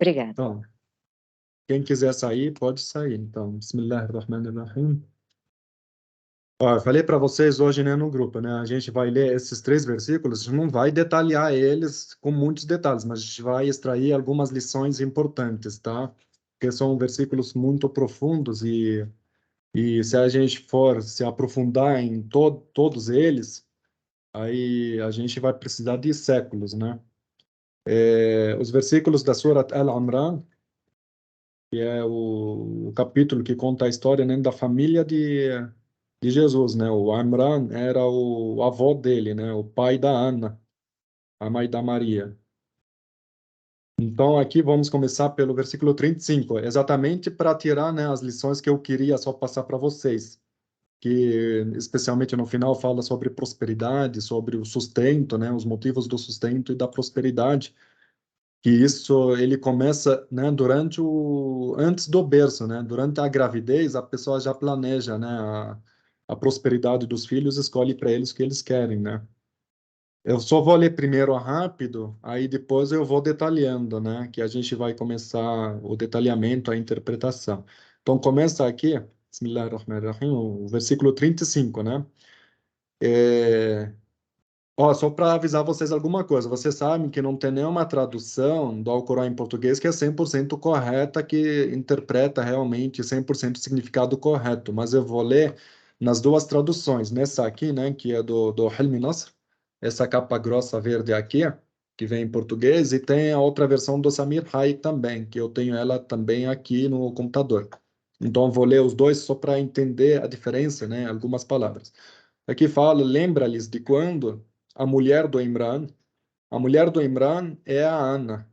Obrigada. Então, quem quiser sair, pode sair. Então, Bismillahirrahmanirrahim. Ó, eu falei para vocês hoje, né, no grupo, né? A gente vai ler esses 3 versículos, a gente não vai detalhar eles com muitos detalhes, mas a gente vai extrair algumas lições importantes, tá? Porque são versículos muito profundos e se a gente for se aprofundar em todos eles, aí a gente vai precisar de séculos, né? Os versículos da Surat Al-Imran, que é o capítulo que conta a história, né, da família de Jesus, né? O Imran era o avô dele, né? O pai da Ana, a mãe da Maria. Então, aqui vamos começar pelo versículo 35, exatamente para tirar, né, as lições que eu queria só passar para vocês, que especialmente no final fala sobre prosperidade, sobre o sustento, né, os motivos do sustento e da prosperidade, que isso ele começa, né, antes do berço, né, durante a gravidez a pessoa já planeja, né, a prosperidade dos filhos, escolhe para eles o que eles querem, né. Eu só vou ler primeiro rápido, aí depois eu vou detalhando, né, que a gente vai começar o detalhamento, a interpretação. Então começa aqui, Bismillahirrahmanirrahim, o versículo 35, né. Ó, só para avisar vocês alguma coisa, vocês sabem que não tem nenhuma tradução do Alcorão em português que é 100% correta, que interpreta realmente 100% o significado correto, mas eu vou ler nas duas traduções, nessa aqui, né, que é do Hilmi Nasr, essa capa grossa verde aqui, que vem em português, e tem a outra versão do Samir Hayek também, que eu tenho ela também aqui no computador. Então, eu vou ler os dois só para entender a diferença, né, algumas palavras. Aqui fala, lembra-lhes de quando a mulher do Imran é a Ana,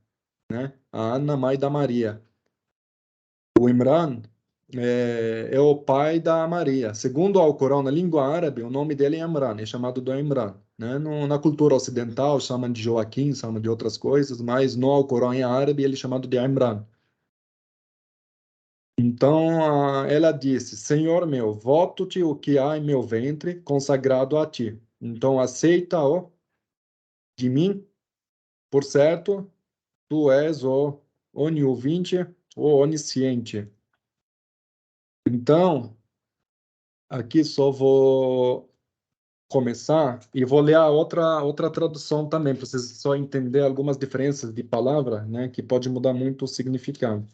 né? A Ana, mãe da Maria. O Imran é o pai da Maria. Segundo o Alcorão, na língua árabe, o nome dele é Imran, é chamado do Imran, né? Na cultura ocidental, chamam de Joaquim, chamam de outras coisas, mas no Alcorão em árabe, ele é chamado de Imran. Então, ela disse, Senhor meu, voto-te o que há em meu ventre, consagrado a ti. Então, aceita-o de mim. Por certo, tu és o oniuvinte, o onisciente. Então, aqui só vou começar e vou ler a outra tradução também, para vocês só entender algumas diferenças de palavra, né, que pode mudar muito o significado.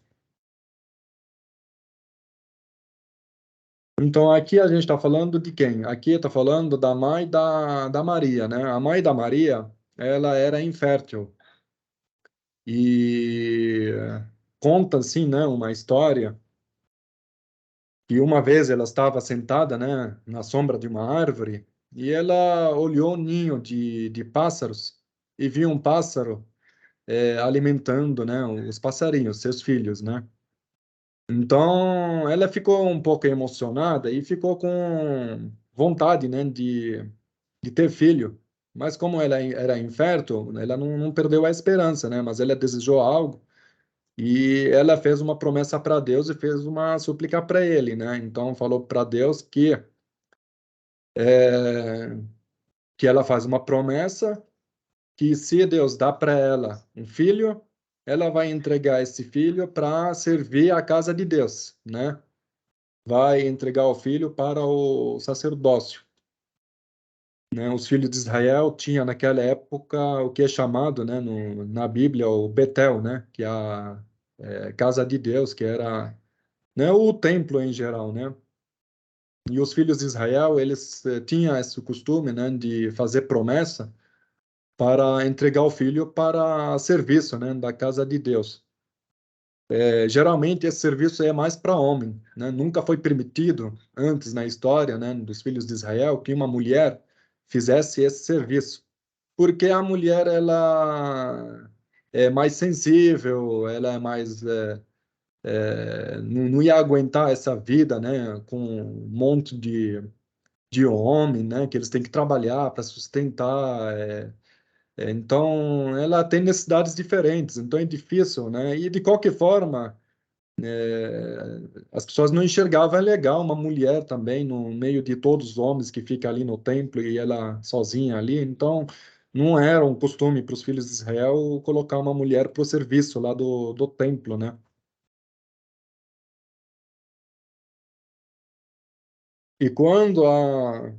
Então, aqui a gente está falando de quem? Aqui está falando da mãe da Maria, né? A mãe da Maria, ela era infértil. E conta, assim, né, uma história que uma vez ela estava sentada, né, na sombra de uma árvore e ela olhou um ninho de pássaros e viu um pássaro alimentando, né, os passarinhos, seus filhos, né? Então ela ficou um pouco emocionada e ficou com vontade, né, de ter filho. Mas como ela era infértil, ela não perdeu a esperança, né? Mas ela desejou algo. E ela fez uma promessa para Deus e fez uma súplica para ele, né? Então falou para Deus é, que ela faz uma promessa que se Deus dá para ela um filho, ela vai entregar esse filho para servir a casa de Deus, né? Vai entregar o filho para o sacerdócio, né? Os filhos de Israel tinham naquela época o que é chamado, né, na Bíblia, o Betel, né? Que é a casa de Deus, que era, né, o templo em geral, né? E os filhos de Israel, eles tinham esse costume, né, de fazer promessa para entregar o filho para serviço, né, da casa de Deus. Geralmente esse serviço é mais para homem, né? Nunca foi permitido antes na história, né, dos filhos de Israel que uma mulher fizesse esse serviço, porque a mulher ela é mais sensível, ela é mais não ia aguentar essa vida, né, com um monte de homem, né, que eles têm que trabalhar para sustentar. Então, ela tem necessidades diferentes, então é difícil, né? E de qualquer forma, as pessoas não enxergavam legal uma mulher também no meio de todos os homens que fica ali no templo e ela sozinha ali. Então, não era um costume para os filhos de Israel colocar uma mulher para o serviço lá do templo, né? E quando a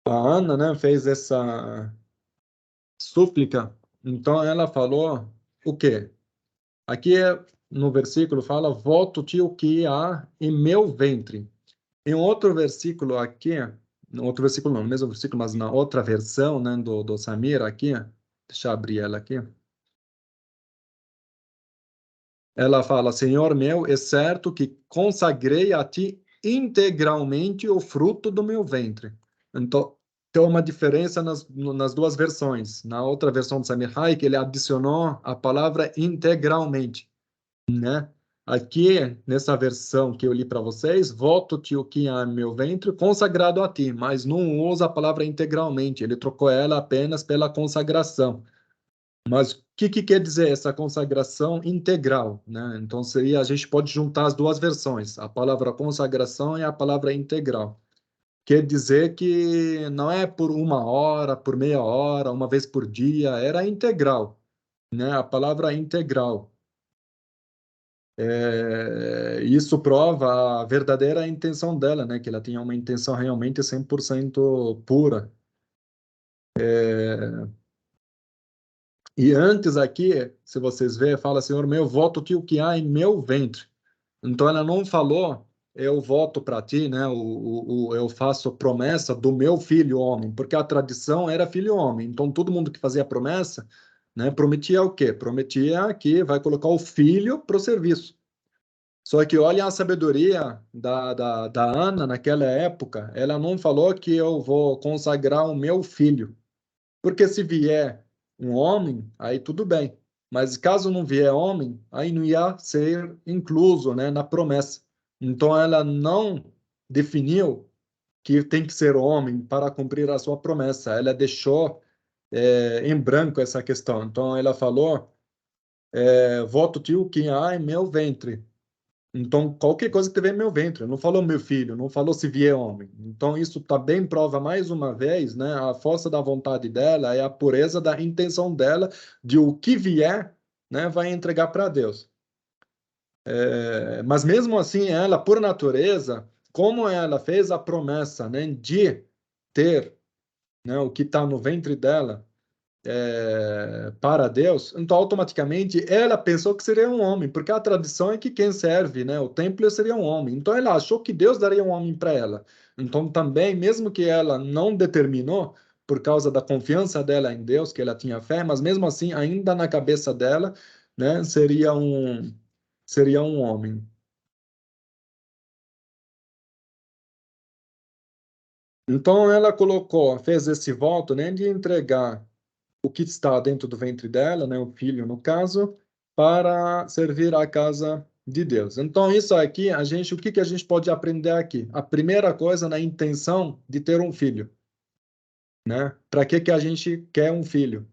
Ana, né, fez essa súplica, então ela falou o quê? Aqui no versículo fala, voto-te o que há em meu ventre. Em outro versículo aqui, no outro versículo não, no mesmo versículo, mas na outra versão, né, do Samir aqui, deixa eu abrir ela aqui, ela fala, Senhor meu, é certo que consagrei a ti integralmente o fruto do meu ventre. Então, tem uma diferença nas duas versões. Na outra versão do Samir Hayek, ele adicionou a palavra integralmente, né? Aqui, nessa versão que eu li para vocês, voto-te o que há em meu ventre, consagrado a ti, mas não usa a palavra integralmente, ele trocou ela apenas pela consagração. Mas o que quer dizer essa consagração integral, né? Então, seria, a gente pode juntar as duas versões, a palavra consagração e a palavra integral. Quer dizer que não é por uma hora, por meia hora, uma vez por dia, era integral, né? A palavra integral. Isso prova a verdadeira intenção dela, né? Que ela tinha uma intenção realmente 100% pura. E antes aqui, se vocês verem, fala, Senhor meu, voto-te o que há em meu ventre. Então ela não falou, eu voto para ti, né? Eu faço promessa do meu filho homem, porque a tradição era filho homem. Então todo mundo que fazia promessa, né? Prometia o quê? Prometia que vai colocar o filho para o serviço. Só que olha a sabedoria da Ana naquela época. Ela não falou que eu vou consagrar o meu filho. Porque se vier um homem, aí tudo bem. Mas caso não vier homem, aí não ia ser incluso, né, na promessa. Então ela não definiu que tem que ser homem para cumprir a sua promessa. Ela deixou em branco essa questão. Então ela falou: voto-te o que há em meu ventre. Então, qualquer coisa que tiver em meu ventre, não falou meu filho, não falou se vier homem. Então, isso também prova mais uma vez, né, a força da vontade dela e a pureza da intenção dela de o que vier, né, vai entregar para Deus. Mas mesmo assim, ela, por natureza, como ela fez a promessa, né, de ter, né, o que está no ventre dela, para Deus, então automaticamente ela pensou que seria um homem, porque a tradição é que quem serve, né, o templo seria um homem. Então ela achou que Deus daria um homem para ela. Então também, mesmo que ela não determinou, por causa da confiança dela em Deus, que ela tinha fé, mas mesmo assim, ainda na cabeça dela, né, seria um homem. Então ela colocou, fez esse voto, né, de entregar o que está dentro do ventre dela, né, o filho no caso, para servir a casa de Deus. Então, isso aqui, o que que a gente pode aprender aqui? A primeira coisa, na intenção de ter um filho, né? Para que que a gente quer um filho?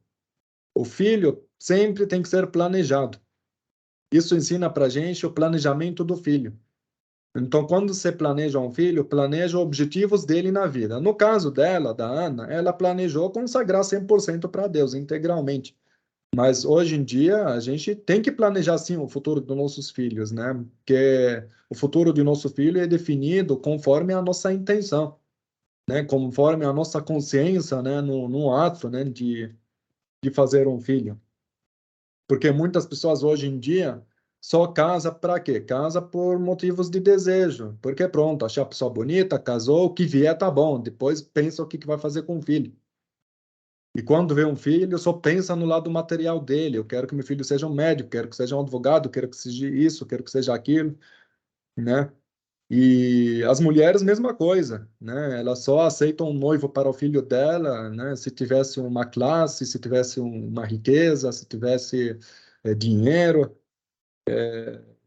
O filho sempre tem que ser planejado. Isso ensina para a gente o planejamento do filho. Então, quando você planeja um filho, planeja os objetivos dele na vida. No caso dela, da Ana, ela planejou consagrar 100% para Deus, integralmente. Mas hoje em dia a gente tem que planejar sim o futuro dos nossos filhos, né? Porque o futuro do nosso filho é definido conforme a nossa intenção, né? Conforme a nossa consciência, né? No ato, né? De fazer um filho. Porque muitas pessoas hoje em dia só casa para quê? Casa por motivos de desejo. Porque pronto, achei a pessoa bonita, casou, o que vier tá bom. Depois pensa o que que vai fazer com o filho. E quando vê um filho, só pensa no lado material dele. Eu quero que meu filho seja um médico, quero que seja um advogado, quero que seja isso, quero que seja aquilo, né? E as mulheres, mesma coisa, né? Elas só aceitam um noivo para o filho dela, né? Se tivesse uma classe, se tivesse uma riqueza, se tivesse dinheiro.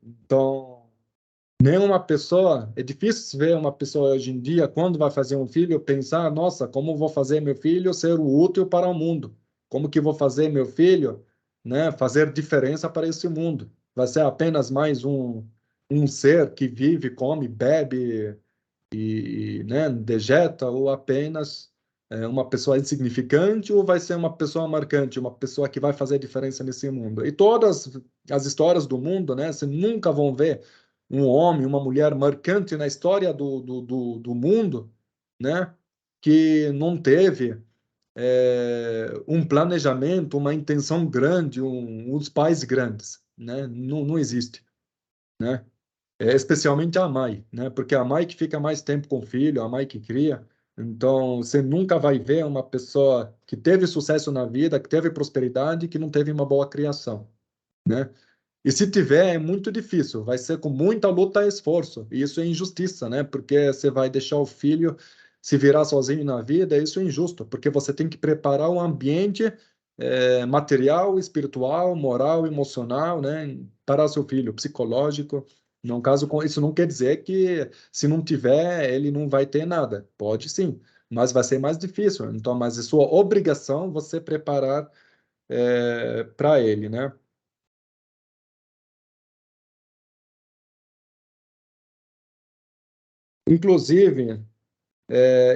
Então, nenhuma pessoa, é difícil ver uma pessoa hoje em dia, quando vai fazer um filho, pensar, nossa, como vou fazer meu filho ser útil para o mundo? Como que vou fazer meu filho, né, fazer diferença para esse mundo? Vai ser apenas mais um ser que vive, come, bebe né, dejeta, ou apenas uma pessoa insignificante ou vai ser uma pessoa marcante, uma pessoa que vai fazer diferença nesse mundo? E todas as histórias do mundo, né? Você nunca vão ver um homem, uma mulher marcante na história do mundo, né? Que não teve um planejamento, uma intenção grande, uns pais grandes, né? Não, não existe, né? Especialmente a mãe, né? Porque a mãe que fica mais tempo com o filho, a mãe que cria. Então, você nunca vai ver uma pessoa que teve sucesso na vida, que teve prosperidade, que não teve uma boa criação, né? E se tiver, é muito difícil, vai ser com muita luta e esforço. E isso é injustiça, né? Porque você vai deixar o filho se virar sozinho na vida, isso é injusto, porque você tem que preparar o ambiente material, espiritual, moral, emocional, né? Para seu filho, psicológico. No caso, isso não quer dizer que se não tiver, ele não vai ter nada. Pode sim, mas vai ser mais difícil. Então, mas é sua obrigação você preparar para ele, né? Inclusive,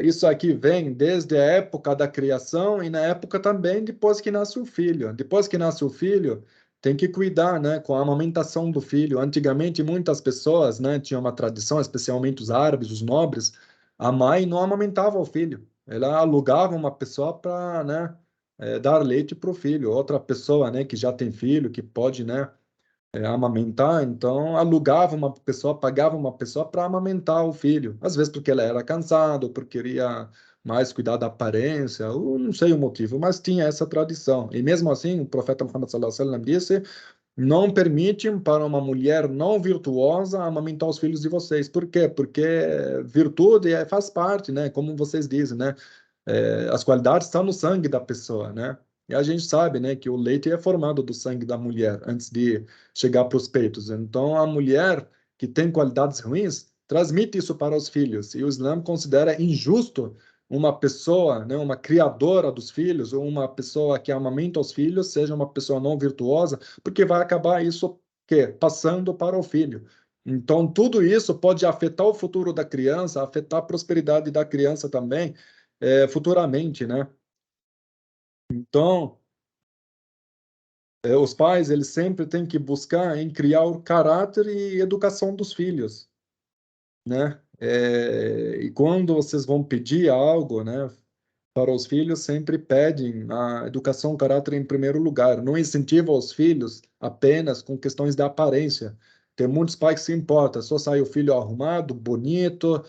isso aqui vem desde a época da criação e na época também depois que nasce o filho. Depois que nasce o filho, tem que cuidar, né, com a amamentação do filho. Antigamente, muitas pessoas, né, tinham uma tradição, especialmente os árabes, os nobres, a mãe não amamentava o filho. Ela alugava uma pessoa para, né, dar leite para o filho. Outra pessoa, né, que já tem filho, que pode, né, amamentar, então alugava uma pessoa, pagava uma pessoa para amamentar o filho. Às vezes porque ela era cansada, ou porque queria mais cuidar da aparência, ou não sei o motivo, mas tinha essa tradição. E mesmo assim, o profeta Muhammad sallallahu alaihi wasallam disse: não permitem para uma mulher não virtuosa amamentar os filhos de vocês. Por quê? Porque virtude faz parte, né? Como vocês dizem, né? As qualidades estão no sangue da pessoa, né? E a gente sabe, né, que o leite é formado do sangue da mulher antes de chegar para os peitos. Então, a mulher que tem qualidades ruins transmite isso para os filhos. E o Islã considera injusto uma pessoa, né, uma criadora dos filhos, ou uma pessoa que amamenta os filhos, seja uma pessoa não virtuosa, porque vai acabar isso passando para o filho. Então, tudo isso pode afetar o futuro da criança, afetar a prosperidade da criança também, futuramente, né? Então, os pais, eles sempre têm que buscar em criar o caráter e educação dos filhos, né? E quando vocês vão pedir algo, né, para os filhos, sempre pedem a educação, o caráter em primeiro lugar. Não incentiva os filhos apenas com questões de aparência. Tem muitos pais que se importam, só sai o filho arrumado, bonito,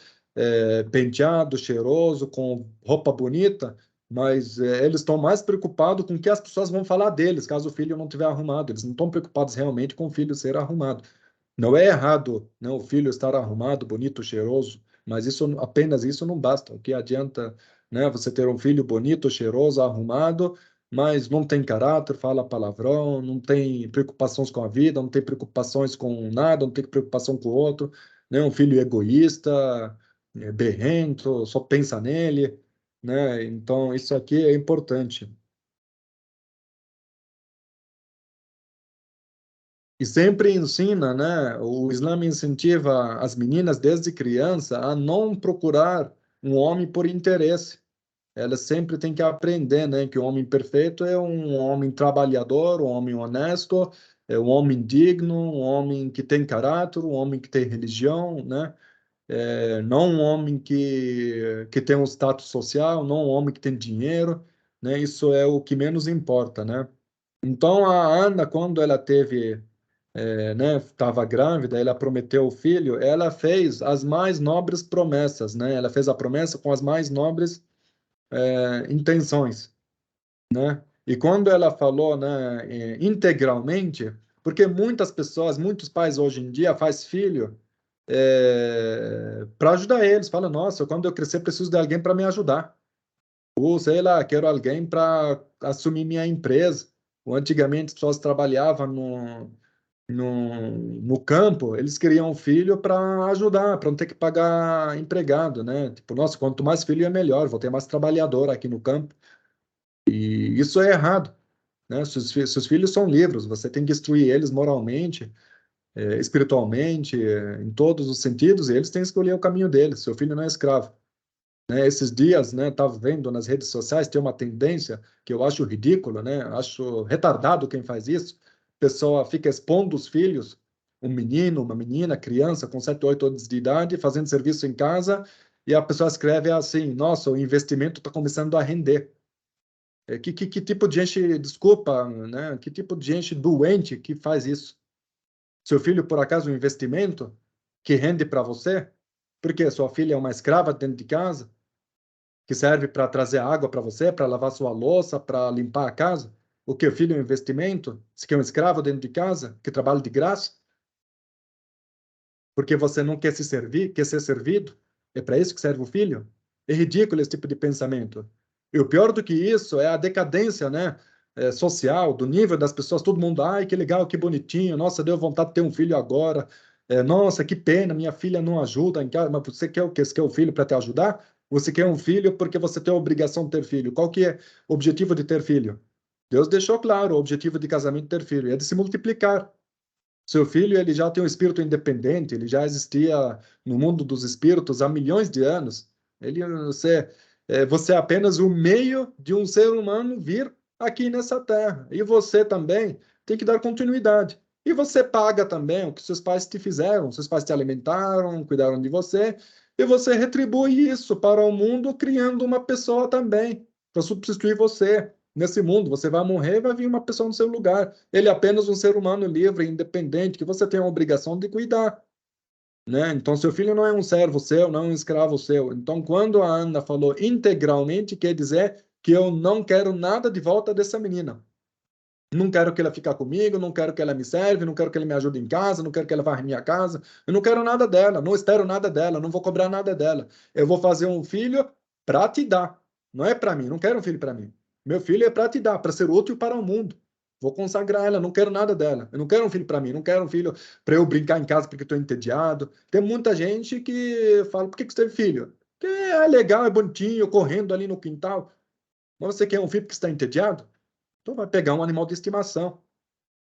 penteado, cheiroso, com roupa bonita, mas eles estão mais preocupados com o que as pessoas vão falar deles, caso o filho não estiver arrumado. Eles não estão preocupados realmente com o filho ser arrumado. Não é errado, né, o filho estar arrumado, bonito, cheiroso, mas isso apenas isso não basta. O que adianta, né, você ter um filho bonito, cheiroso, arrumado, mas não tem caráter, fala palavrão, não tem preocupações com a vida, não tem preocupações com nada, não tem preocupação com o outro, né? Um filho egoísta, berrento, só pensa nele, né? Então, isso aqui é importante. E sempre ensina, né? O Islã incentiva as meninas desde criança a não procurar um homem por interesse. Elas sempre têm que aprender, né? Que o homem perfeito é um homem trabalhador, um homem honesto, é um homem digno, um homem que tem caráter, um homem que tem religião, né? Não um homem que tem um status social, não um homem que tem dinheiro, né? Isso é o que menos importa, né? Então a Ana, quando ela teve né, estava grávida, ela prometeu o filho, ela fez as mais nobres promessas, né? Ela fez a promessa com as mais nobres intenções, né? E quando ela falou, né, integralmente, porque muitas pessoas, muitos pais hoje em dia faz filho para ajudar eles, fala, nossa, quando eu crescer preciso de alguém para me ajudar, ou sei lá, quero alguém para assumir minha empresa. Ou antigamente as pessoas trabalhavam no campo, eles queriam um filho para ajudar, para não ter que pagar empregado, né? Tipo, nossa, quanto mais filho é melhor, vou ter mais trabalhador aqui no campo. E isso é errado, né? Seus filhos são livres, você tem que instruir eles moralmente, espiritualmente, em todos os sentidos, e eles têm que escolher o caminho deles. Seu filho não é escravo, né? Esses dias, né, estava vendo nas redes sociais, tem uma tendência que eu acho ridícula, né? Acho retardado quem faz isso. A pessoa fica expondo os filhos, um menino, uma menina, criança com 7, 8 anos de idade, fazendo serviço em casa, e a pessoa escreve assim: nossa, o investimento está começando a render. Que tipo de gente, desculpa, né? Que tipo de gente doente que faz isso? Seu filho, por acaso, um investimento que rende para você? Porque sua filha é uma escrava dentro de casa? Que serve para trazer água para você, para lavar sua louça, para limpar a casa? O que o filho é um investimento? Você quer um escravo dentro de casa que trabalha de graça? Porque você não quer se servir, quer ser servido? É para isso que serve o filho? É ridículo esse tipo de pensamento. E o pior do que isso é a decadência, né? Social, do nível das pessoas, todo mundo, ai, que legal, que bonitinho, nossa, deu vontade de ter um filho agora. Nossa, que pena, minha filha não ajuda em casa, mas você quer o quê? Você quer o filho para te ajudar? Você quer um filho porque você tem a obrigação de ter filho. Qual que é o objetivo de ter filho? Deus deixou claro, o objetivo de casamento de ter filho é de se multiplicar. Seu filho, ele já tem um espírito independente, ele já existia no mundo dos espíritos há milhões de anos. Você é apenas o meio de um ser humano vir aqui nessa terra. E você também tem que dar continuidade. E você paga também o que seus pais te fizeram. Seus pais te alimentaram, cuidaram de você, e você retribui isso para o mundo criando uma pessoa também para substituir você. Nesse mundo, você vai morrer e vai vir uma pessoa no seu lugar. Ele é apenas um ser humano livre, independente, que você tem a obrigação de cuidar, né? Então, seu filho não é um servo seu, não é um escravo seu. Então, quando a Ana falou integralmente, quer dizer que eu não quero nada de volta dessa menina. Não quero que ela fique comigo, não quero que ela me serve, não quero que ela me ajude em casa, não quero que ela vá à minha casa. Eu não quero nada dela, não espero nada dela, não vou cobrar nada dela. Eu vou fazer um filho para te dar, não é para mim, não quero um filho para mim. Meu filho é para te dar, para ser útil para o mundo. Vou consagrar ela, não quero nada dela. Eu não quero um filho para mim, não quero um filho para eu brincar em casa porque estou entediado. Tem muita gente que fala: por que que você teve filho? Porque é legal, é bonitinho, correndo ali no quintal. Mas você quer um filho porque está entediado? Então vai pegar um animal de estimação,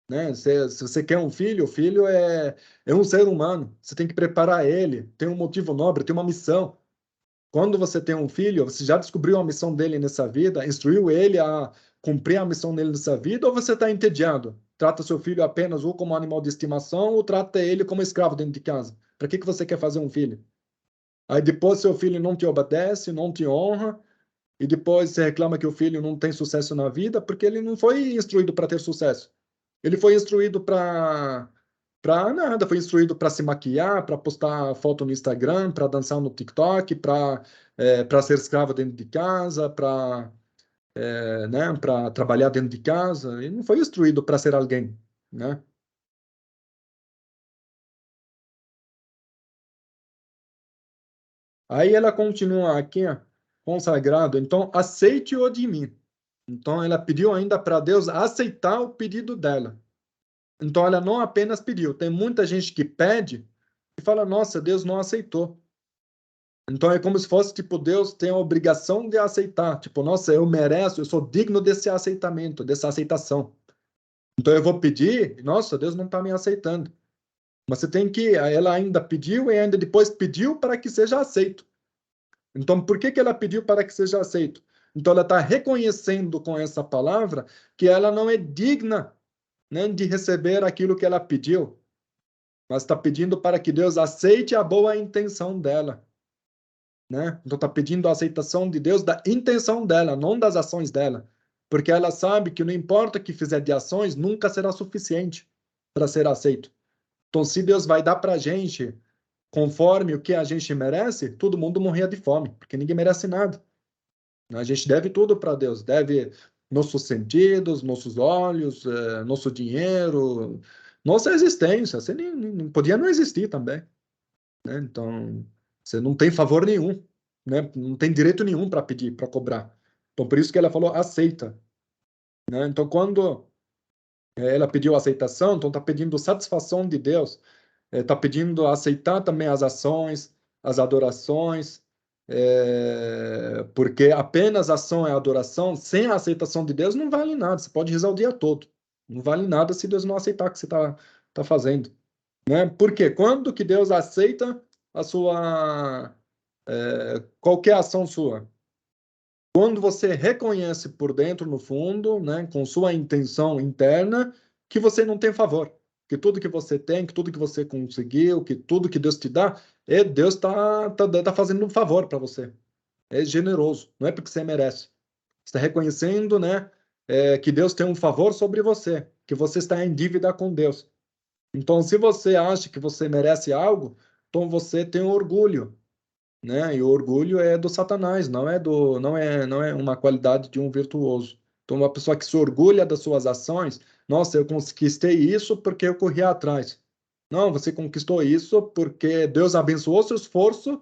né? Se você quer um filho, o filho é um ser humano. Você tem que preparar ele, tem um motivo nobre, tem uma missão. Quando você tem um filho, você já descobriu a missão dele nessa vida, instruiu ele a cumprir a missão dele nessa vida, ou você está entediado? Trata seu filho apenas ou como animal de estimação, ou trata ele como escravo dentro de casa? Para que você quer fazer um filho? Aí depois seu filho não te obedece, não te honra, e depois você reclama que o filho não tem sucesso na vida, porque ele não foi instruído para ter sucesso. Ele foi instruído para nada, foi instruído para se maquiar, para postar foto no Instagram, para dançar no TikTok, para ser escravo dentro de casa, né, para trabalhar dentro de casa. Ele não foi instruído para ser alguém, né? Aí ela continua aqui, ó, consagrado. Então, aceite-o de mim. Então, ela pediu ainda para Deus aceitar o pedido dela. Então, ela não apenas pediu. Tem muita gente que pede e fala: nossa, Deus não aceitou. Então é como se fosse, tipo, Deus tem a obrigação de aceitar. Tipo, nossa, eu mereço, eu sou digno desse aceitamento, dessa aceitação. Então eu vou pedir, nossa, Deus não está me aceitando. Mas você tem que, ela ainda pediu e ainda depois pediu para que seja aceito. Então, por que que ela pediu para que seja aceito? Então ela está reconhecendo com essa palavra que ela não é digna, né, de receber aquilo que ela pediu, mas está pedindo para que Deus aceite a boa intenção dela. Né? Então está pedindo a aceitação de Deus da intenção dela, não das ações dela, porque ela sabe que não importa o que fizer de ações, nunca será suficiente para ser aceito. Então, se Deus vai dar para a gente conforme o que a gente merece, todo mundo morria de fome, porque ninguém merece nada. A gente deve tudo para Deus, deve nossos sentidos, nossos olhos, nosso dinheiro, nossa existência. Você nem podia não existir também, né? Então, você não tem favor nenhum, né? Não tem direito nenhum para pedir, para cobrar. Então, por isso que ela falou aceita, né? Então, quando ela pediu aceitação, então está pedindo satisfação de Deus, está pedindo aceitar também as ações, as adorações, porque apenas ação é adoração, sem a aceitação de Deus não vale nada. Você pode rezar o dia todo, não vale nada se Deus não aceitar o que você tá fazendo, né? Porque quando que Deus aceita a sua qualquer ação sua. Quando você reconhece por dentro, no fundo, né, com sua intenção interna, que você não tem favor, que tudo que você tem, que tudo que você conseguiu, que tudo que Deus te dá, Deus tá fazendo um favor para você. É generoso, não é porque você merece. Você está reconhecendo, né, que Deus tem um favor sobre você, que você está em dívida com Deus. Então, se você acha que você merece algo, então você tem orgulho, né? E o orgulho é do Satanás, não é uma qualidade de um virtuoso. Então, uma pessoa que se orgulha das suas ações, nossa, eu conquistei isso porque eu corri atrás. Não, você conquistou isso porque Deus abençoou seu esforço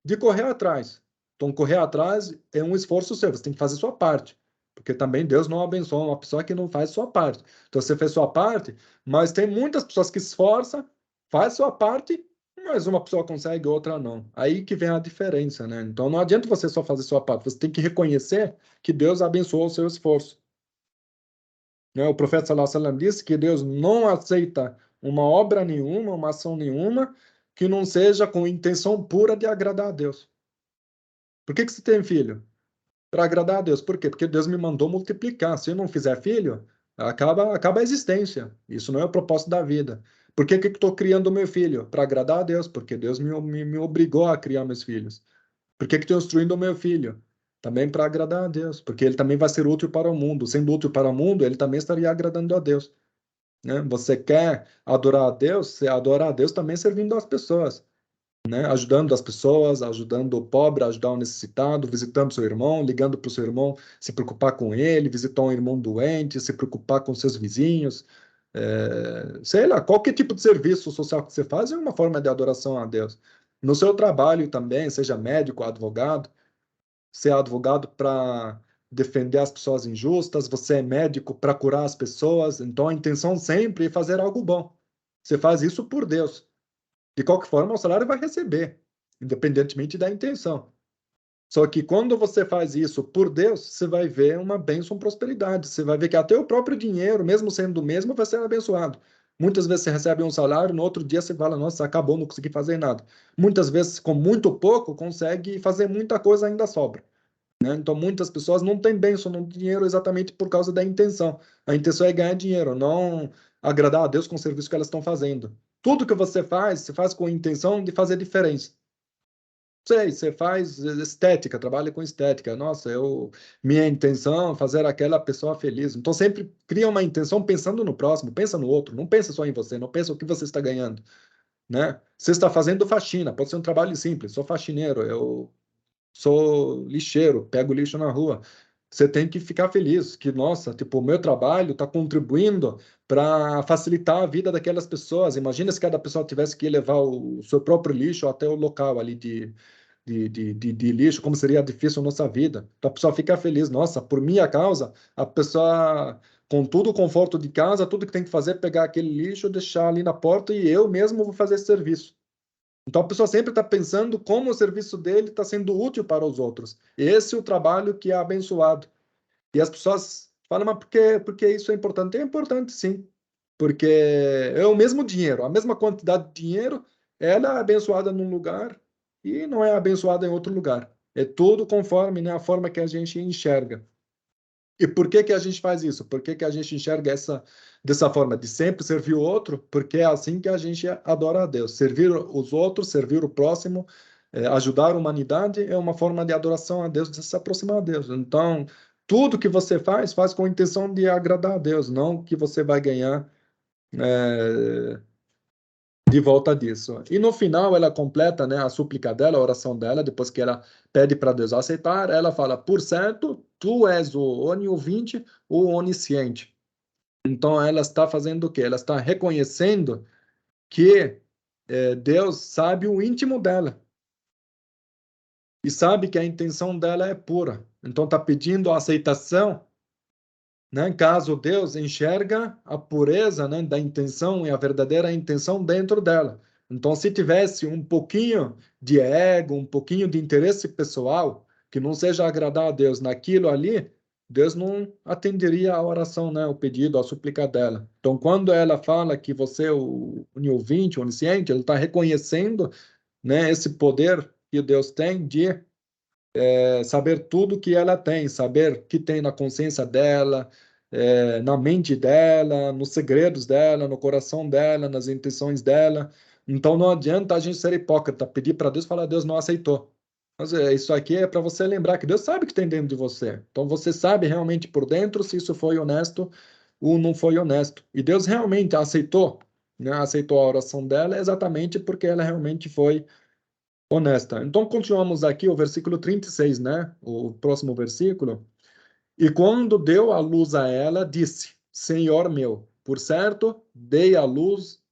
de correr atrás. Então, correr atrás é um esforço seu, você tem que fazer sua parte. Porque também Deus não abençoa uma pessoa que não faz sua parte. Então, você fez sua parte, mas tem muitas pessoas que se esforçam, faz sua parte, mas uma pessoa consegue, outra não. Aí que vem a diferença, né? Então, não adianta você só fazer sua parte, você tem que reconhecer que Deus abençoou o seu esforço. Né? O profeta sallallahu alaihi wasallam disse que Deus não aceita uma obra nenhuma, uma ação nenhuma, que não seja com intenção pura de agradar a Deus. Por que você tem filho? Para agradar a Deus. Por quê? Porque Deus me mandou multiplicar. Se eu não fizer filho, acaba a existência. Isso não é o propósito da vida. Por que eu estou criando o meu filho? Para agradar a Deus, porque Deus me obrigou a criar meus filhos. Por que estou instruindo o meu filho? Também para agradar a Deus, porque ele também vai ser útil para o mundo. Sendo útil para o mundo, ele também estaria agradando a Deus. Né? Você quer adorar a Deus? Você adora a Deus também servindo as pessoas, né? Ajudando as pessoas, ajudando o pobre, ajudar o necessitado, visitando seu irmão, ligando para o seu irmão, se preocupar com ele, visitar um irmão doente, se preocupar com seus vizinhos, sei lá, qualquer tipo de serviço social que você faz é uma forma de adoração a Deus. No seu trabalho também, seja médico, advogado, você é advogado para defender as pessoas injustas, você é médico para curar as pessoas, então a intenção sempre é fazer algo bom. Você faz isso por Deus. De qualquer forma, o salário vai receber, independentemente da intenção. Só que quando você faz isso por Deus, você vai ver uma bênção, prosperidade. Você vai ver que até o próprio dinheiro, mesmo sendo o mesmo, vai ser abençoado. Muitas vezes você recebe um salário, no outro dia você fala, nossa, acabou, não consegui fazer nada. Muitas vezes, com muito pouco, consegue fazer muita coisa, ainda sobra. Né? Então, muitas pessoas não têm bênção no dinheiro exatamente por causa da intenção. A intenção é ganhar dinheiro, não agradar a Deus com o serviço que elas estão fazendo. Tudo que você faz com a intenção de fazer diferença. Sei, você faz estética, trabalha com estética. Nossa, minha intenção é fazer aquela pessoa feliz. Então, sempre cria uma intenção pensando no próximo, pensa no outro, não pensa só em você, não pensa o que você está ganhando, né? Você está fazendo faxina, pode ser um trabalho simples, sou faxineiro, eu sou lixeiro, pego lixo na rua. Você tem que ficar feliz que, nossa, tipo, o meu trabalho está contribuindo para facilitar a vida daquelas pessoas. Imagina se cada pessoa tivesse que levar o seu próprio lixo até o local ali de lixo, como seria difícil a nossa vida. Então a pessoa fica feliz, nossa, por minha causa, a pessoa, com todo o conforto de casa, tudo que tem que fazer é pegar aquele lixo, deixar ali na porta e eu mesmo vou fazer esse serviço. Então a pessoa sempre está pensando como o serviço dele está sendo útil para os outros. Esse é o trabalho que é abençoado. E as pessoas falam, mas por que isso é importante? É importante, sim, porque é o mesmo dinheiro, a mesma quantidade de dinheiro, ela é abençoada num lugar e não é abençoada em outro lugar. É tudo conforme, né, a forma que a gente enxerga. E por que que a gente faz isso? Por que que a gente enxerga dessa forma, de sempre servir o outro? Porque é assim que a gente adora a Deus. Servir os outros, servir o próximo, ajudar a humanidade é uma forma de adoração a Deus, de se aproximar a Deus. Então, tudo que você faz com a intenção de agradar a Deus, não que você vai ganhar de volta disso. E no final ela completa, né, a súplica dela, a oração dela, depois que ela pede para Deus aceitar, ela fala: por certo, tu és o oniovinte, o onisciente. Então ela está fazendo o quê? Ela está reconhecendo que Deus sabe o íntimo dela e sabe que a intenção dela é pura. Então está pedindo a aceitação, né? Caso Deus enxerga a pureza, né, da intenção e a verdadeira intenção dentro dela. Então, se tivesse um pouquinho de ego, um pouquinho de interesse pessoal, que não seja agradar a Deus naquilo ali, Deus não atenderia a oração, né, o pedido, a súplica dela. Então, quando ela fala que você é o onisciente, onisciente, ele está reconhecendo, né, esse poder que Deus tem de saber tudo que ela tem, saber o que tem na consciência dela, na mente dela, nos segredos dela, no coração dela, nas intenções dela. Então não adianta a gente ser hipócrita, pedir para Deus e falar, Deus não aceitou. Mas isso aqui é para você lembrar que Deus sabe o que tem dentro de você. Então você sabe realmente por dentro se isso foi honesto ou não foi honesto. E Deus realmente aceitou, né? Aceitou a oração dela exatamente porque ela realmente foi honesta. Então, continuamos aqui o versículo 36, né? O próximo versículo. E quando deu a luz a ela, disse: Senhor meu, por certo, dei a luz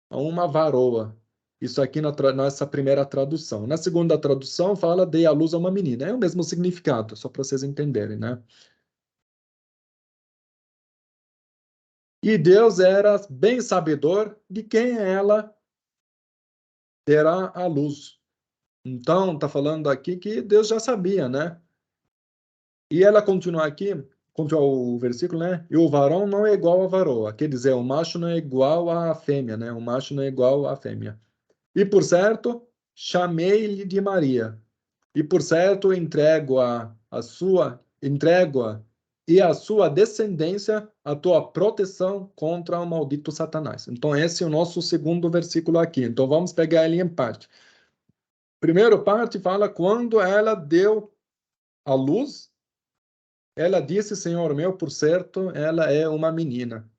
a uma varoa. Isso aqui nessa primeira tradução. Na segunda tradução, fala: dei a luz a uma menina. É o mesmo significado, só para vocês entenderem, né? E Deus era bem sabedor de quem ela terá a luz. Então, está falando aqui que Deus já sabia, né? E ela continua aqui, continua o versículo, né? E o varão não é igual à varoa. Quer dizer, o macho não é igual à fêmea, né? O macho não é igual à fêmea. E por certo, chamei-lhe de Maria. E por certo, entrego-a e a sua descendência a tua proteção contra o maldito Satanás. Então, esse é o nosso segundo versículo aqui. Então, vamos pegar ele em parte. Primeiro parte fala quando ela deu a luz. Ela disse, Senhor meu, por certo, ela é uma menina.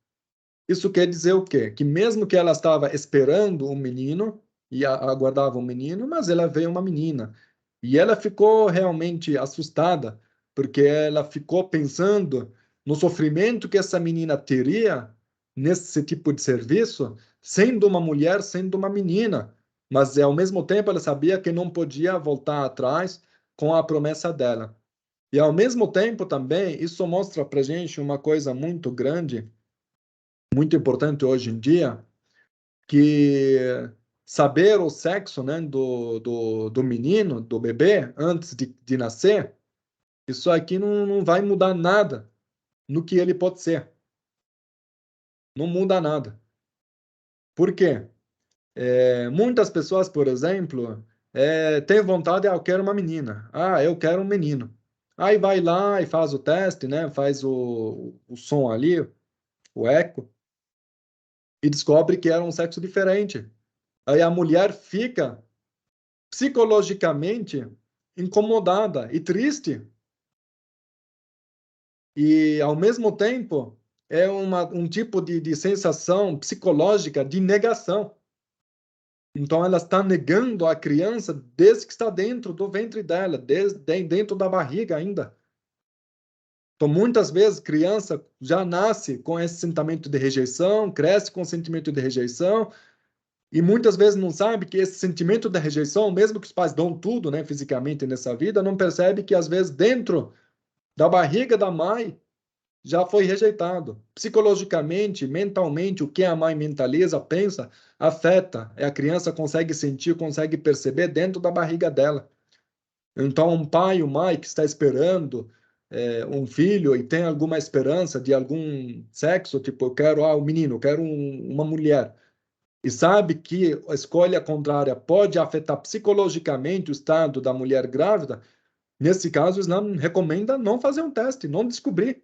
Isso quer dizer o quê? Que mesmo que ela estava esperando um menino e aguardava um menino, mas ela veio uma menina. E ela ficou realmente assustada, porque ela ficou pensando no sofrimento que essa menina teria nesse tipo de serviço, sendo uma mulher, sendo uma menina. Mas ao mesmo tempo ela sabia que não podia voltar atrás com a promessa dela. E ao mesmo tempo também, isso mostra para gente uma coisa muito grande, muito importante hoje em dia, que saber o sexo, né, do menino, do bebê, antes de nascer, isso aqui não vai mudar nada no que ele pode ser. Não muda nada. Por quê? Muitas pessoas, por exemplo, têm vontade, eu quero uma menina. Ah, eu quero um menino. Aí vai lá e faz o teste, né? Faz o som ali, o eco, e descobre que era um sexo diferente. Aí a mulher fica psicologicamente incomodada e triste, e ao mesmo tempo é um tipo de sensação psicológica de negação. Então ela está negando a criança desde que está dentro do ventre dela, desde dentro da barriga ainda. Então, muitas vezes, criança já nasce com esse sentimento de rejeição, cresce com sentimento de rejeição, e muitas vezes não sabe que esse sentimento da rejeição, mesmo que os pais dão tudo, né, fisicamente nessa vida, não percebe que às vezes dentro da barriga da mãe já foi rejeitado. Psicologicamente, mentalmente, o que a mãe mentaliza, pensa, afeta. A criança consegue sentir, consegue perceber dentro da barriga dela. Então, um pai, uma mãe que está esperando um filho e tem alguma esperança de algum sexo, tipo, eu quero um menino, eu quero uma mulher, e sabe que a escolha contrária pode afetar psicologicamente o estado da mulher grávida, nesse caso, o Islã recomenda não fazer um teste, não descobrir.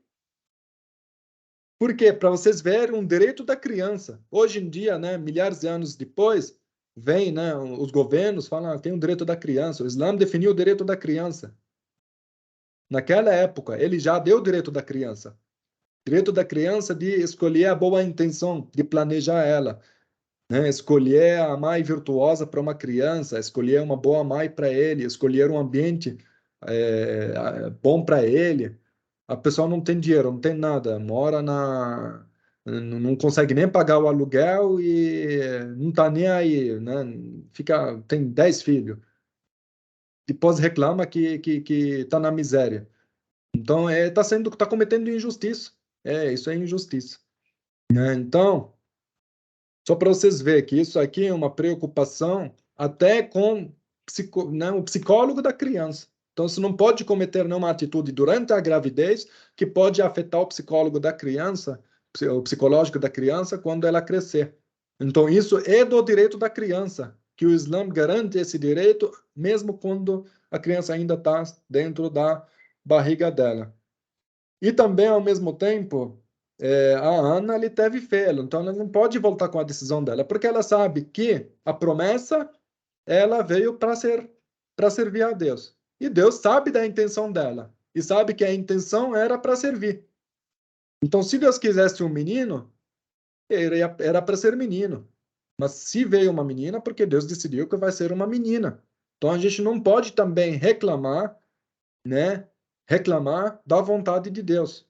Por quê? Para vocês verem um direito da criança. Hoje em dia, né, milhares de anos depois, vem, né, os governos falam, tem o direito da criança. O Islã definiu o direito da criança. Naquela época, ele já deu o direito da criança. Direito da criança de escolher a boa intenção, de planejar ela, né? Escolher a mãe virtuosa para uma criança, escolher uma boa mãe para ele, escolher um ambiente bom para ele. A pessoa não tem dinheiro, não tem nada, mora não consegue nem pagar o aluguel e não está nem aí, né? Tem 10 filhos. Depois reclama que está na miséria. Então, tá cometendo injustiça. Isso é injustiça, né? Então, só para vocês verem que isso aqui é uma preocupação até com né, o psicólogo da criança. Então, você não pode cometer nenhuma atitude durante a gravidez que pode afetar o psicólogo da criança, o psicológico da criança, quando ela crescer. Então, isso é do direito da criança, que o Islã garante esse direito mesmo quando a criança ainda está dentro da barriga dela. E também, ao mesmo tempo, a Ana ali teve fé, então ela não pode voltar com a decisão dela, porque ela sabe que a promessa ela veio para servir a Deus. E Deus sabe da intenção dela e sabe que a intenção era para servir. Então, se Deus quisesse um menino, era para ser menino. Mas se veio uma menina, porque Deus decidiu que vai ser uma menina. Então a gente não pode também reclamar, né? Reclamar da vontade de Deus.